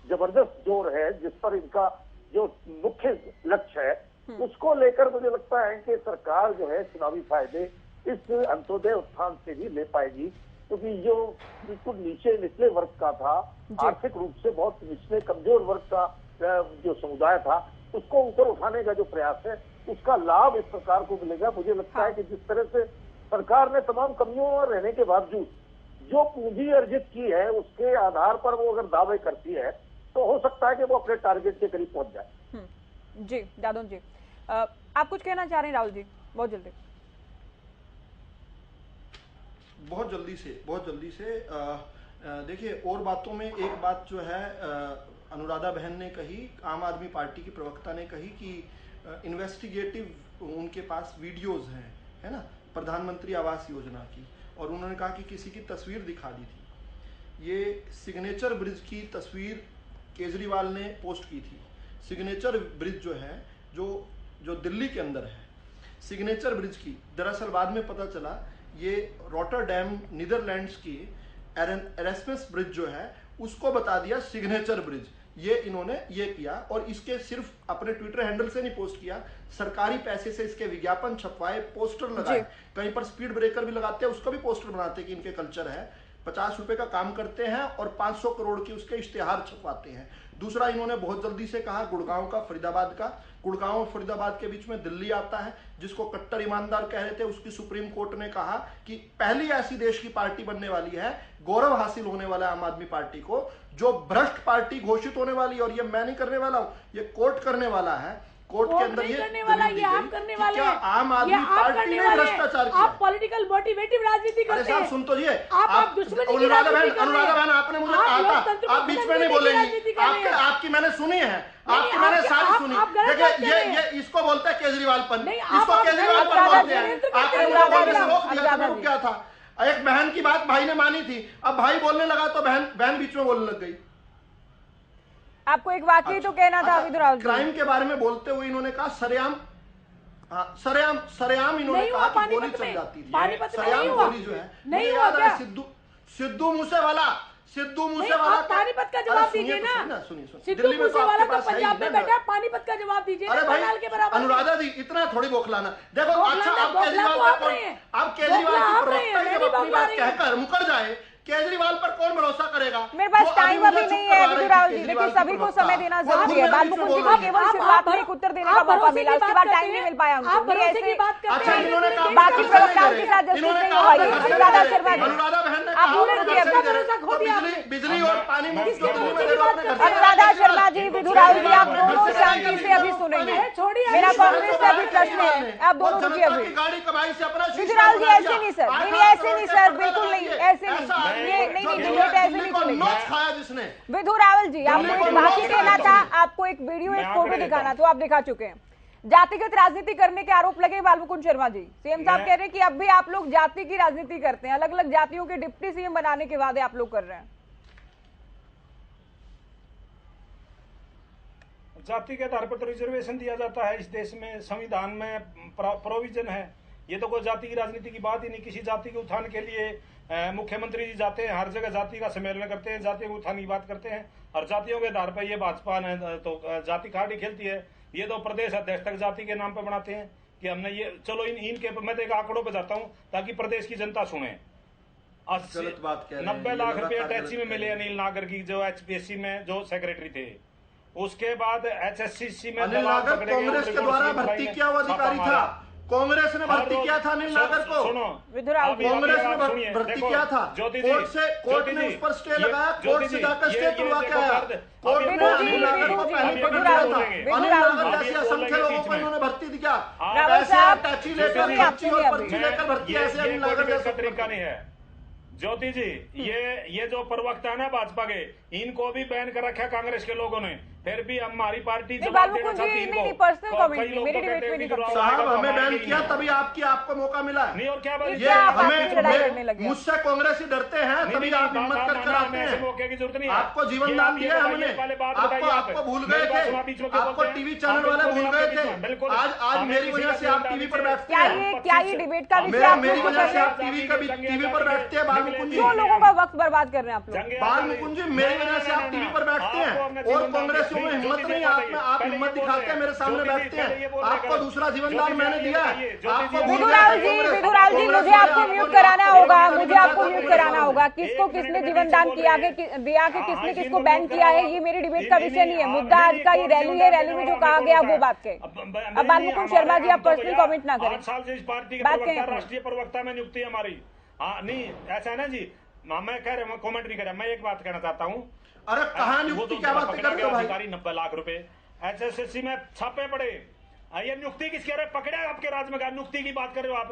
जबरदस्त जोर है, जिस पर इनका जो मुख्य लक्ष्य है, उसको लेकर मुझे लगता है कि सरकार जो है चुनावी फायदे इस अंत्योदय उत्थान से भी ले पाएगी, क्योंकि जो बिल्कुल निचले वर्ग का था, आर्थिक रूप से बहुत निचले कमजोर वर्ग का जो समुदाय था, उसको ऊपर उठाने का जो प्रयास है, उसका लाभ इस सरकार को मिलेगा। मुझे लगता है कि जिस तरह से सरकार ने तमाम कमियों में रहने के बावजूद जो पूंजी अर्जित की है, उसके आधार पर वो अगर दावे करती है, तो हो सकता है कि वो अपने टारगेट के करीब पहुंच जाए। जी जादौन जी, आप कुछ कहना चाह रहे हैं? राहुल जी बहुत जल्दी से देखिए, और बातों में एक बात जो है अनुराधा बहन ने कही, आम आदमी पार्टी की प्रवक्ता ने कही कि इन्वेस्टिगेटिव उनके पास वीडियोज हैं, है ना, प्रधानमंत्री आवास योजना की, और उन्होंने कहा कि किसी की तस्वीर दिखा दी थी। ये सिग्नेचर ब्रिज की तस्वीर केजरीवाल ने पोस्ट की थी। सिग्नेचर ब्रिज जो है, जो दिल्ली के अंदर है, सिग्नेचर ब्रिज की दरअसल बाद में पता चला ये रॉटरडैम नीदरलैंड्स की एरेस्मस ब्रिज जो है उसको बता दिया सिग्नेचर ब्रिज। ये इन्होंने ये किया, और इसके सिर्फ अपने ट्विटर हैंडल से नहीं पोस्ट किया, सरकारी पैसे से इसके विज्ञापन छपवाए, पोस्टर लगाए, कहीं पर स्पीड ब्रेकर भी लगाते हैं, उसका भी पोस्टर बनाते हैं कि इनके कल्चर है। 50 रुपए का काम करते हैं और 500 करोड़ की उसके इश्तेहार छपवाते हैं। दूसरा, इन्होंने बहुत जल्दी से कहा गुड़गांव का, फरीदाबाद का, गुड़गांव और फरीदाबाद के बीच में दिल्ली आता है, जिसको कट्टर ईमानदार कह रहे थे, उसकी सुप्रीम कोर्ट ने कहा कि पहली ऐसी देश की पार्टी बनने वाली है, गौरव हासिल होने वाला है आम आदमी पार्टी को, जो भ्रष्ट पार्टी घोषित होने वाली है। और ये मैं नहीं करने वाला हूं, ये कोर्ट करने वाला है। कोर्ट के अंदर ये करने वाला, ये आप करने वाले हैं। आम आदमी पार्टी ने भ्रष्टाचार किया। आप पॉलिटिकल मोटिवेटिव राजनीति करते हैं। सुन तो ये, आप दुश्मनी की राजनीति कर रहे हैं। अनुराधा बहन, आपने मुझे कहा था आप बीच में नहीं बोलेंगी, आपकी मैंने सुनी है, आपकी मैंने सारी सुनी। देखिए ये इसको बोलते हैं केजरीवालपन, इसको केजरीवालपन बोलते हैं। आपने मुझे बोलने से रोक दिया, मैं रुक गया था। एक बहन की बात भाई ने मानी थी, अब भाई बोलने लगा तो बहन बीच में बोलने लग गई। आपको एक वाक्य तो कहना था विदु राहुल जी। क्राइम के बारे में बोलते हुए इन्होंने कहा सरेआम इन्होंने कहा कि गोली चल जाती थी। सरेआम गोली जो है नहीं हुआ क्या? सिद्धू मूसेवाला पानीपत का जवाब दीजिए ना। सिद्धू मूसेवाला तो पंजाब में बैठा, पानीपत का जवाब दीजिए। अरे भाई अनुराधा जी, इतना थोड़ी बौखलाना। देखो अच्छा, आप केजरीवाल की प्रवक्ता जब अपनी बात कहकर मुकर जाए, केजरीवाल पर कौन भरोसा करेगा? मेरे पास टाइम अभी नहीं है विदु राहुल जी, देखिए सभी को समय देना जरूरी है। बाल मुकुंद जी को केवल शुरुआत में एक उत्तर देने का मौका मिला, उसके बाद टाइम नहीं मिल पाया उनको। बाकी प्रवक्ताओं के साथ जस्टिस नहीं हो पाई। अनुराधा शर्मा जी, आप भूल गए बिजली और पानी। अनुराधा शर्मा जी, विदु राहुल जी, आप दोनों शांति से अभी सुनेंगे। मेरा कांग्रेस से अभी प्रश्न है, आप दोनों रुकिए अभी। विदु राहुल जी ऐसे नहीं सर, नहीं ऐसे नहीं सर, बिल्कुल नहीं, ऐसे नहीं, नहीं डिबेट ऐसे नहीं चलेगी। विदु राहुल जी, आपको एक बाकी कहना था, आपको एक वीडियो, एक फोटो दिखाना, तो आप दिखा चुके हैं। जातिगत राजनीति करने के आरोप लगे बाल मुकुंद शर्मा जी। सीएम साहब कह रहे हैं कि अब भी आप लोग जाति की राजनीति करते हैं, अलग अलग जातियों के डिप्टी सीएम बनाने के वादे आप लोग कर रहे हैं। जाति के आधार पर तो रिजर्वेशन दिया जाता है इस देश में, संविधान में प्रोविजन है। ये तो कोई जाति की राजनीति की बात ही नहीं। किसी जाति के उत्थान के लिए मुख्यमंत्री जी जाते हैं, हर जगह जाति का सम्मेलन करते हैं, जाति के उत्थान की बात करते हैं, और जातियों के आधार पर ये भाजपा ने तो जाति कार्ड खेलती है। ये तो प्रदेश अध्यक्ष तक जाति के नाम पर बनाते हैं कि हमने ये, चलो इनके मैं तो एक आंकड़ों पर जाता हूँ ताकि प्रदेश की जनता सुने। 90 लाख रुपए टैक्सी में मिले अनिल नागर की, जो HPSC में जो सेक्रेटरी थे। उसके बाद HSCC में कांग्रेस के द्वारा भर्ती किया हुआ अधिकारी था। कांग्रेस ने भर्ती किया था अनिल नागर को, कांग्रेस ने भर्ती किया था। कोर्ट ने उस पर स्टे लगाया, कोर्ट से जाकर स्टे तुड़वा के आया। कोर्ट ने अनिल नागर को पहले पकड़ लिया था। अनिल नागर जैसे असंख्य लोगों को इन्होंने भर्ती दिया, पैसे टैक्सी लेकर पर्ची और पर्ची लेकर भर्ती, ऐसे अनिल नागर जैसा तरीका नहीं है। ज्योति जी, ये जो प्रवक्ता है ना भाजपा के, इनको भी बैन कर रखा कांग्रेस के लोगों ने, फिर भी हमारी पार्टी जवाब देना चाहती है इनको। साहब हमें बैन किया तभी आपको मौका मिला नहीं, और क्या ये हमें मुझसे कांग्रेस ही डरते हैं, तभी आप हिम्मत कर आते हैं। मौके की जरूरत नहीं, आपको जीवन दान दिया हमने, आपको भूल गए थे, आपको टीवी चैनल वाले भूल गए थे। आज मेरी वजह से आप टीवी पर बैठते हैं। क्या ये डिबेट का विषय? मेरी वजह से आप टीवी पर बैठते हैं। बालमुकुंद जी, क्यों लोगों का वक्त बर्बाद कर रहे हैं आप लोग? बालमुकुंद जी, मेरी वजह से आप टीवी पर बैठते हैं और कांग्रेस में हिम्मत नहीं, आप हिम्मत दिखाते हैं, मेरे सामने बैठते हैं। आपको दूसरा जीवन दान मैंने दिया। विधुराल जी, मुझे आपको म्यूट कराना होगा, मुझे आपको म्यूट कराना होगा। किसको किसने जीवन दान दिया कि किसने किसको बैन किया है, ये मेरी डिबेट का विषय नहीं है। मुद्दा आज का ये रैली है, रैली में जो कहा गया वो बात कहे। अब बालमुकुंद शर्मा जी, आप पर्सनल कमेंट ना करें। 8 साल से इस पार्टी के राष्ट्रीय प्रवक्ता में नियुक्ति हमारी। हाँ नहीं, ऐसा है ना जी, मैं कह रहा हूँ, कमेंट नहीं कर रहा। मैं एक बात कहना चाहता हूँ, अरे कहाँ नियुक्ति, क्या बात कर रहे हो भाई? 90 लाख रुपए एसएससी में छापे पड़े। ये नियुक्ति किसकी? अरे पकड़े आपके राज्य में, नियुक्ति की बात कर रहे हो आप।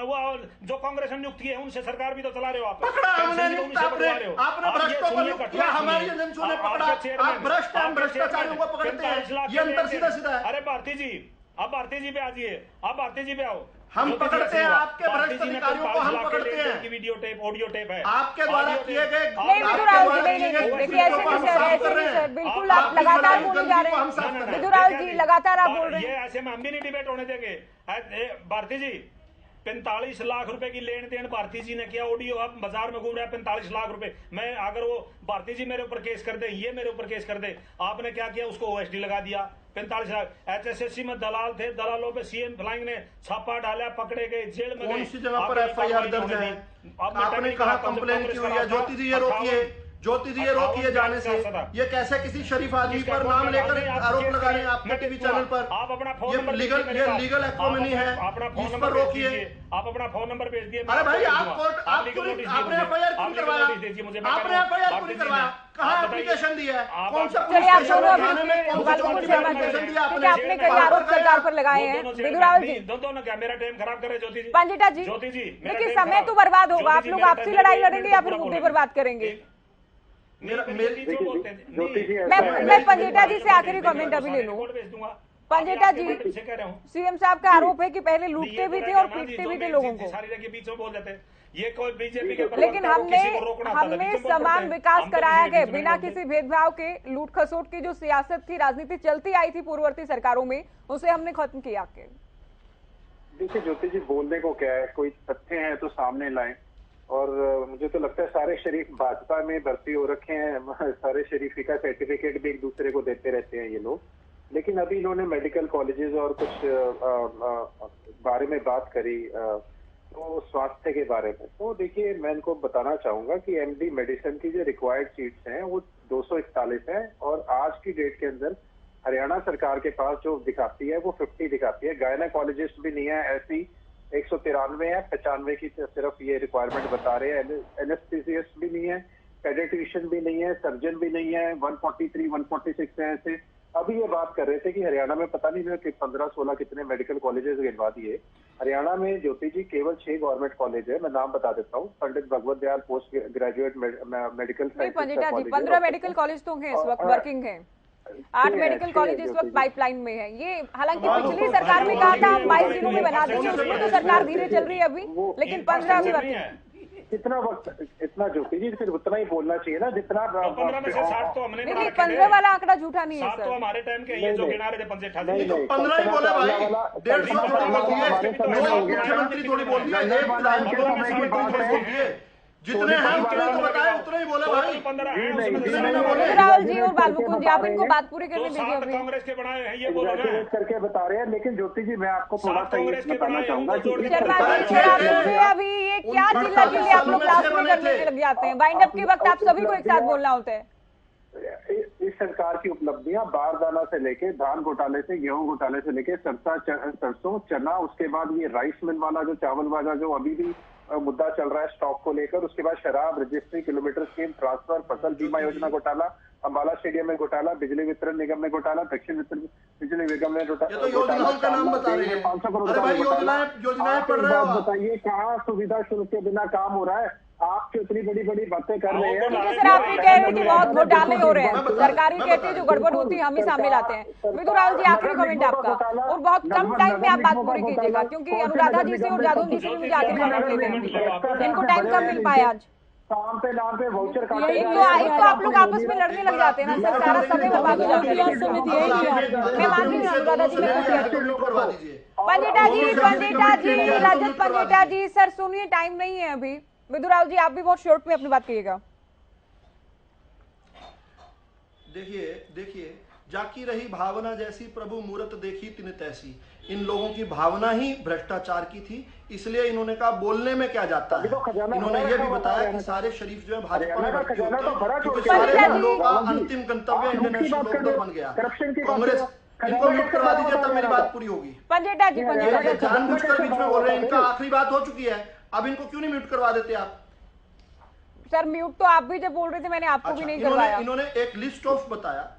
वो जो कांग्रेस ने नियुक्ति है उनसे सरकार भी तो चला रहे हो आप। पकड़ा हमने नियुक्त, आपने भ्रष्टों को नियुक्त किया, हमारी एजेंसियों ने पकड़ा। आप भ्रष्ट, हम भ्रष्टाचारियों को पकड़ते हैं, ये अंतर सीधा सीधा है। अरे भारती जी, अब भारती जी पे आ जाइए, अब भारती जी पे आओ। हम पकड़ते हैं आपके भ्रष्ट अधिकारियों को, हम पकड़ते हैं। की वीडियो टेप, ऑडियो टेप है आपके द्वारा किए गए। नहीं विधुराल जी, नहीं, देखिए ऐसे नहीं सर, बिल्कुल आप लगातार बोले जा रहे हैं। विधुराल जी लगातार आप बोल रहे हैं, ये ऐसे में हम भी नहीं डिबेट होने देंगे। भारती जी, 45 लाख रुपए की लेन देन भारती जी ने किया। ऑडियो अब बाजार में घूम रहा है 45 लाख रुपए। मैं अगर वो भारती जी मेरे ऊपर केस कर दे, ये मेरे ऊपर केस कर दे, आपने क्या किया? उसको ओएसडी लगा दिया। 45 लाख। एचएसएससी में दलाल थे, दलालों पे सीएम फ्लाइंग ने छापा डाला, पकड़े गए, जेल में गए। कौन सी जगह पर एफआईआर दर्ज है? आपने कहा कंप्लेन की हुई है। ज्योति जी ये रोकिए, ज्योति जी ये रोकिए जाने से। ये कैसे किसी शरीफ आदमी पर नाम लेकर आरोप लगा रहे हैं आपके टीवी चैनल पर? आप अपना फोन ये नंबर लीगल एक्रोमनी है, इस पर रोकिए। आप अपना फोन नंबर भेज दिए। अरे भाई, आपने एफआईआर क्यों करवाया? आपने एफआईआर क्यों करवाया? कहाँ एप्लीकेशन दिया है? कौन सा चलिए आप दोनों आपने कई आरोप सरकार पर लगाए हैं। विधुराल जी, दोनों क्या मेरा टाइम खराब करे? ज्योति जी, पंजिटा जी, ज्योति जी, देखिए समय तो बर्बाद होगा। आप लोग आपसी लड़ाई लड़ेंगे या फिर मुद्दे पर बात करेंगे? मैं पंजेटा जी से आखिरी कमेंट अभी ले लूं। पंजेटा जी, सीएम साहब का आरोप है कि पहले लूटते भी थे और पीटते भी थे लोगों को। बीच में बोल जाते ये कोई बीजेपी के, लेकिन हमने समान विकास कराया गया बिना किसी भेदभाव के। लूट खसोट की जो सियासत थी, राजनीति चलती आई थी पूर्ववर्ती सरकारों में, उसे हमने खत्म किया के। देखिए ज्योति जी, बोलने को क्या है, कोई तथ्य हैं तो सामने लाएं। और मुझे तो लगता है सारे शरीफ भाजपा में भर्ती हो रखे हैं, सारे शरीफी का सर्टिफिकेट भी एक दूसरे को देते रहते हैं ये लोग। लेकिन अभी इन्होंने मेडिकल कॉलेजेस और कुछ बारे में बात करी, तो स्वास्थ्य के बारे में। तो देखिए, मैं इनको बताना चाहूंगा कि एमडी मेडिसिन की जो रिक्वायर्ड सीट्स हैं वो 241 है, और आज की डेट के अंदर हरियाणा सरकार के पास जो दिखाती है वो 50 दिखाती है। गायनेकोलॉजिस्ट भी नहीं है, ऐसी 193 है, 95 की सिर्फ ये रिक्वायरमेंट बता रहे हैं। एनेस्थीसिस्ट भी नहीं है, पेडियाट्रिशियन भी नहीं है, सर्जन भी नहीं है, 143, 146 है ऐसे। अभी ये बात कर रहे थे कि हरियाणा में पता नहीं कि 15-16 कितने मेडिकल कॉलेजेस गिनवा दिए। हरियाणा में ज्योति जी केवल 6 गवर्नमेंट कॉलेज है। मैं नाम बता देता हूँ, Pandit Bhagwat Dayal post graduate medical science. 15 medical college तो हैं इस वक्त वर्किंग है, 8 मेडिकल कॉलेज इस वक्त पाइपलाइन में है। ये हालांकि पिछली सरकार में कहा था हम 22 दिनों में बना देंगे, उसमें तो सरकार धीरे चल रही है अभी, लेकिन 15 अभी वर्किंग। कितना वक्त, इतना ज्योति जी फिर उतना ही बोलना चाहिए ना जितना 15 में से 60 तो हमने नहीं, 15 वाला आंकड़ा झूठा नहीं है सर। तो हमारे टाइम के ये जो गिना रहे थे 15 ही बोले भाई, 150 थोड़ी बोल दिए, मुख्यमंत्री थोड़ी बोल दिए, जितने हैं उतने तो बताए, उतने ही बोले भाई। 15 राहुल जी और बालमुकुंद जी, आप इनको बात पूरी करने दीजिए। अभी कांग्रेस के बनाए हैं ये बोलो ना करके बता रहे हैं। लेकिन ज्योति जी, मैं आपको थोड़ा सा बताना चाहूंगा कि शर्मा जी, अभी ये क्या चिल्ला के लिए आप लोग लास्ट में करने लग जाते हैं? वाइंड अप के वक्त आप सभी को एक साथ बोलना होता है। इस सरकार की उपलब्धियां बारदाना से लेके धान घोटाले से, गेहूं घोटाले से लेके सरसों, चना, उसके बाद ये राइस मिल वाला जो चावल वाला जो अभी भी मुद्दा चल रहा है स्टॉक को लेकर, उसके बाद शराब रजिस्ट्री, किलोमीटर स्कीम, ट्रांसफर, फसल बीमा योजना घोटाला, अम्बाला स्टेडियम में घोटाला, बिजली वितरण निगम में घोटाला, दक्षिण बिजली निगम में घोटाला, योजनाओं का नाम बता रहे हैं। 500 करोड़ अरे भाई योजनाएं पढ़ रहे हो। बताइए कहाँ सुविधा शुल्क के बिना काम हो रहा है? आप जो इतनी बड़ी बड़ी बातें कर रहे हैं। सर आप ये कह रहे हैं कि बहुत घोटाले हो रहे हैं, सरकारी कहती है जो गड़बड़ होती है हम ही सामने लाते हैं। विदुर राहुल जी आखिरी कमेंट आपका, और बहुत कम टाइम में आप बात पूरी कीजिएगा क्योंकि अनुराधा जी से और जादव जी से भी मुझे आखिरी कमेंट लेने हैं, इनको टाइम कम मिल पाया आज। नाम पे वोचर एक तो आप लोग आपस में लड़ने लग जाते हैं ना सर, सारा समय बर्बाद हो जाता है। मैं मान रही हूँ अनुराधा जी ने पंडिता जी, रजत पंडिता जी, सर सुनिए टाइम नहीं है अभी। विदुर राहुल जी आप भी बहुत शॉर्ट में अपनी बात कहिएगा। देखिए जाकी रही भावना जैसी, प्रभु मूरत देखी तिन तैसी। इन लोगों की भावना ही भ्रष्टाचार की थी, इसलिए इन्होंने कहा बोलने में क्या जाता है। इन्होंने ये भी बताया कि सारे शरीफ जो है भाजपा में भर्ती होते हैं क्योंकि सारे लोगों का अंतिम गंतव्य इंडियन नेशनल लोकदल बन गया। कांग्रेस, इनको म्यूट करवा दीजिए तब मेरी बात पूरी होगी। पंडिता जी जानबूझकर बीच में बोल रहे हैं, इनका आखिरी बात हो चुकी है, अब इनको क्यों नहीं म्यूट करवा देते आप? सर म्यूट तो आप भी जब बोल रहे थे मैंने आपको भी नहीं करवाया। इन्होंने एक लिस्ट ऑफ बताया।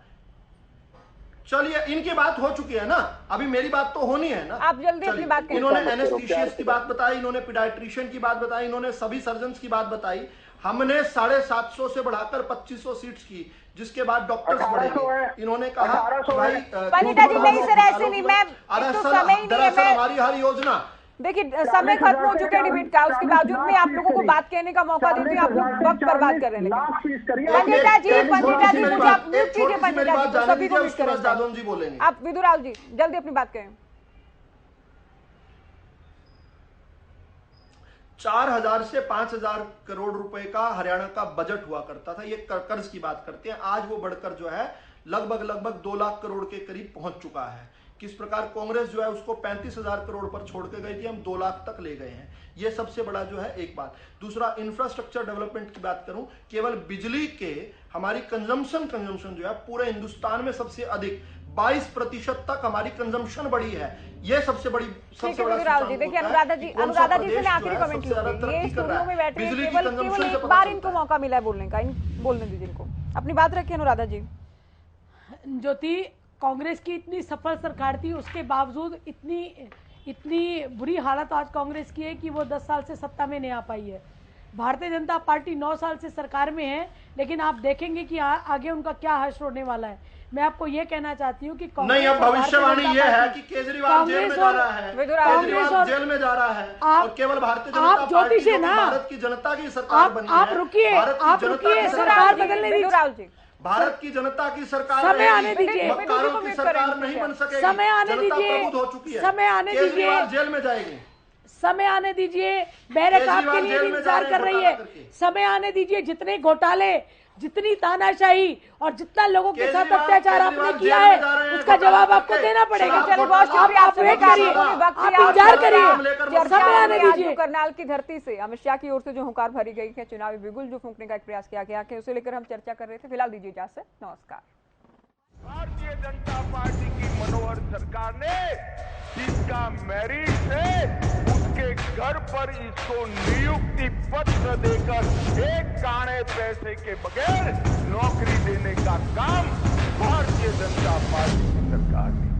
चलिए इनकी बात हो चुकी है ना, अभी मेरी बात तो होनी है ना। आप जल्दी अपनी बात करें। इन्होंने एनेस्थीसिस्ट की बात बताई, इन्होंने पीडियाट्रिशियन की बात बताई, इन्होंने सभी सर्जन्स की बात बताई। हमने 750 से बढ़ाकर 2500 सीट्स की, जिसके बाद डॉक्टर्स बढ़ेंगे। इन्होंने कहा भाई पंडिता जी नहीं सर ऐसे नहीं, मैं दरअसल हमारी हर योजना, देखिए समय खत्म हो चुका है डिबेट का, उसके बावजूद में आप लोगों को बात कहने का मौका देती हूँ, आप लोग वक्त बर्बाद कर रहे हैं। पंडिता जी मुझे आप म्यूट कीजिए, पंडिता जी सभी को म्यूट करें। आप विदुर राहुल जी जल्दी अपनी बात करें। 4000 से 5000 करोड़ रुपए का हरियाणा का बजट हुआ करता था। ये कर्ज की बात करते हैं, आज वो बढ़कर जो है लगभग 2 लाख करोड़ के करीब पहुंच चुका है। किस प्रकार कांग्रेस जो है उसको 35,000 करोड़ पर छोड़ के गई थी, हम 2 लाख तक ले गए हैं। ये सबसे बड़ा जो है एक बात। दूसरा इंफ्रास्ट्रक्चर डेवलपमेंट की बात करूं, केवल बिजली के हमारी कंजम्पशन जो है पूरे हिंदुस्तान में सबसे अधिक 22% तक हमारी कंजम्पशन बढ़ी है। ये सबसे बड़ा देखिए अनुराधा जी से मैं आखिरी कमेंट लूंगी। ये स्टूडियो में बैठे हैं, केवल एक बार इनको मौका मिला है बोलने का, बोलने दीजिए इनको, अपनी बात रखिए अनुराधा जी। ज्योति, कांग्रेस की इतनी सफल सरकार थी, उसके बावजूद इतनी बुरी हालत आज कांग्रेस की है कि वो 10 साल से सत्ता में नहीं आ पाई है। भारतीय जनता पार्टी 9 साल से सरकार में है, लेकिन आप देखेंगे कि आगे उनका क्या हश्र होने वाला है। मैं आपको ये कहना चाहती हूँ कि नहीं, अब भविष्यवाणी ये है कि केजरीवाल जेल में जा रहा है, केजरीवाल जेल में जा रहा है और केवल भारतीय जनता पार्टी जो भारत की जनता की सरकार बनी है। आप रुकिए, सरकार बदलने दीजिए। भारत की जनता की सरकार, समय आने दीजिए, मक्कारों की सरकार नहीं बन सकेगी। समय आने दीजिए, हो चुकी है, समय आने दीजिए, जेल में जाएगी। समय आने दीजिए, बैरक आपके लिए इंतजार कर रही है। समय आने दीजिए। जितने घोटाले, जितनी तानाशाही और जितना लोगों के साथ अत्याचार आपने किया है, उसका जवाब आपको देना पड़ेगा। आप वेट करिए, आप इंतजार करिए, समय आने दीजिए। करनाल की धरती से अमित शाह की ओर से जो हुंकार भरी गई है, चुनावी बिगुल जो फूंकने का एक प्रयास किया गया है, उसे लेकर हम चर्चा कर रहे थे। फिलहाल दीजिए इजाजत, नमस्कार। भारतीय जनता पार्टी की मनोहर सरकार ने जिसका मेरिट है उसके घर पर इसको नियुक्ति पत्र देकर एक काने पैसे के बगैर नौकरी देने का काम भारतीय जनता पार्टी की सरकार ने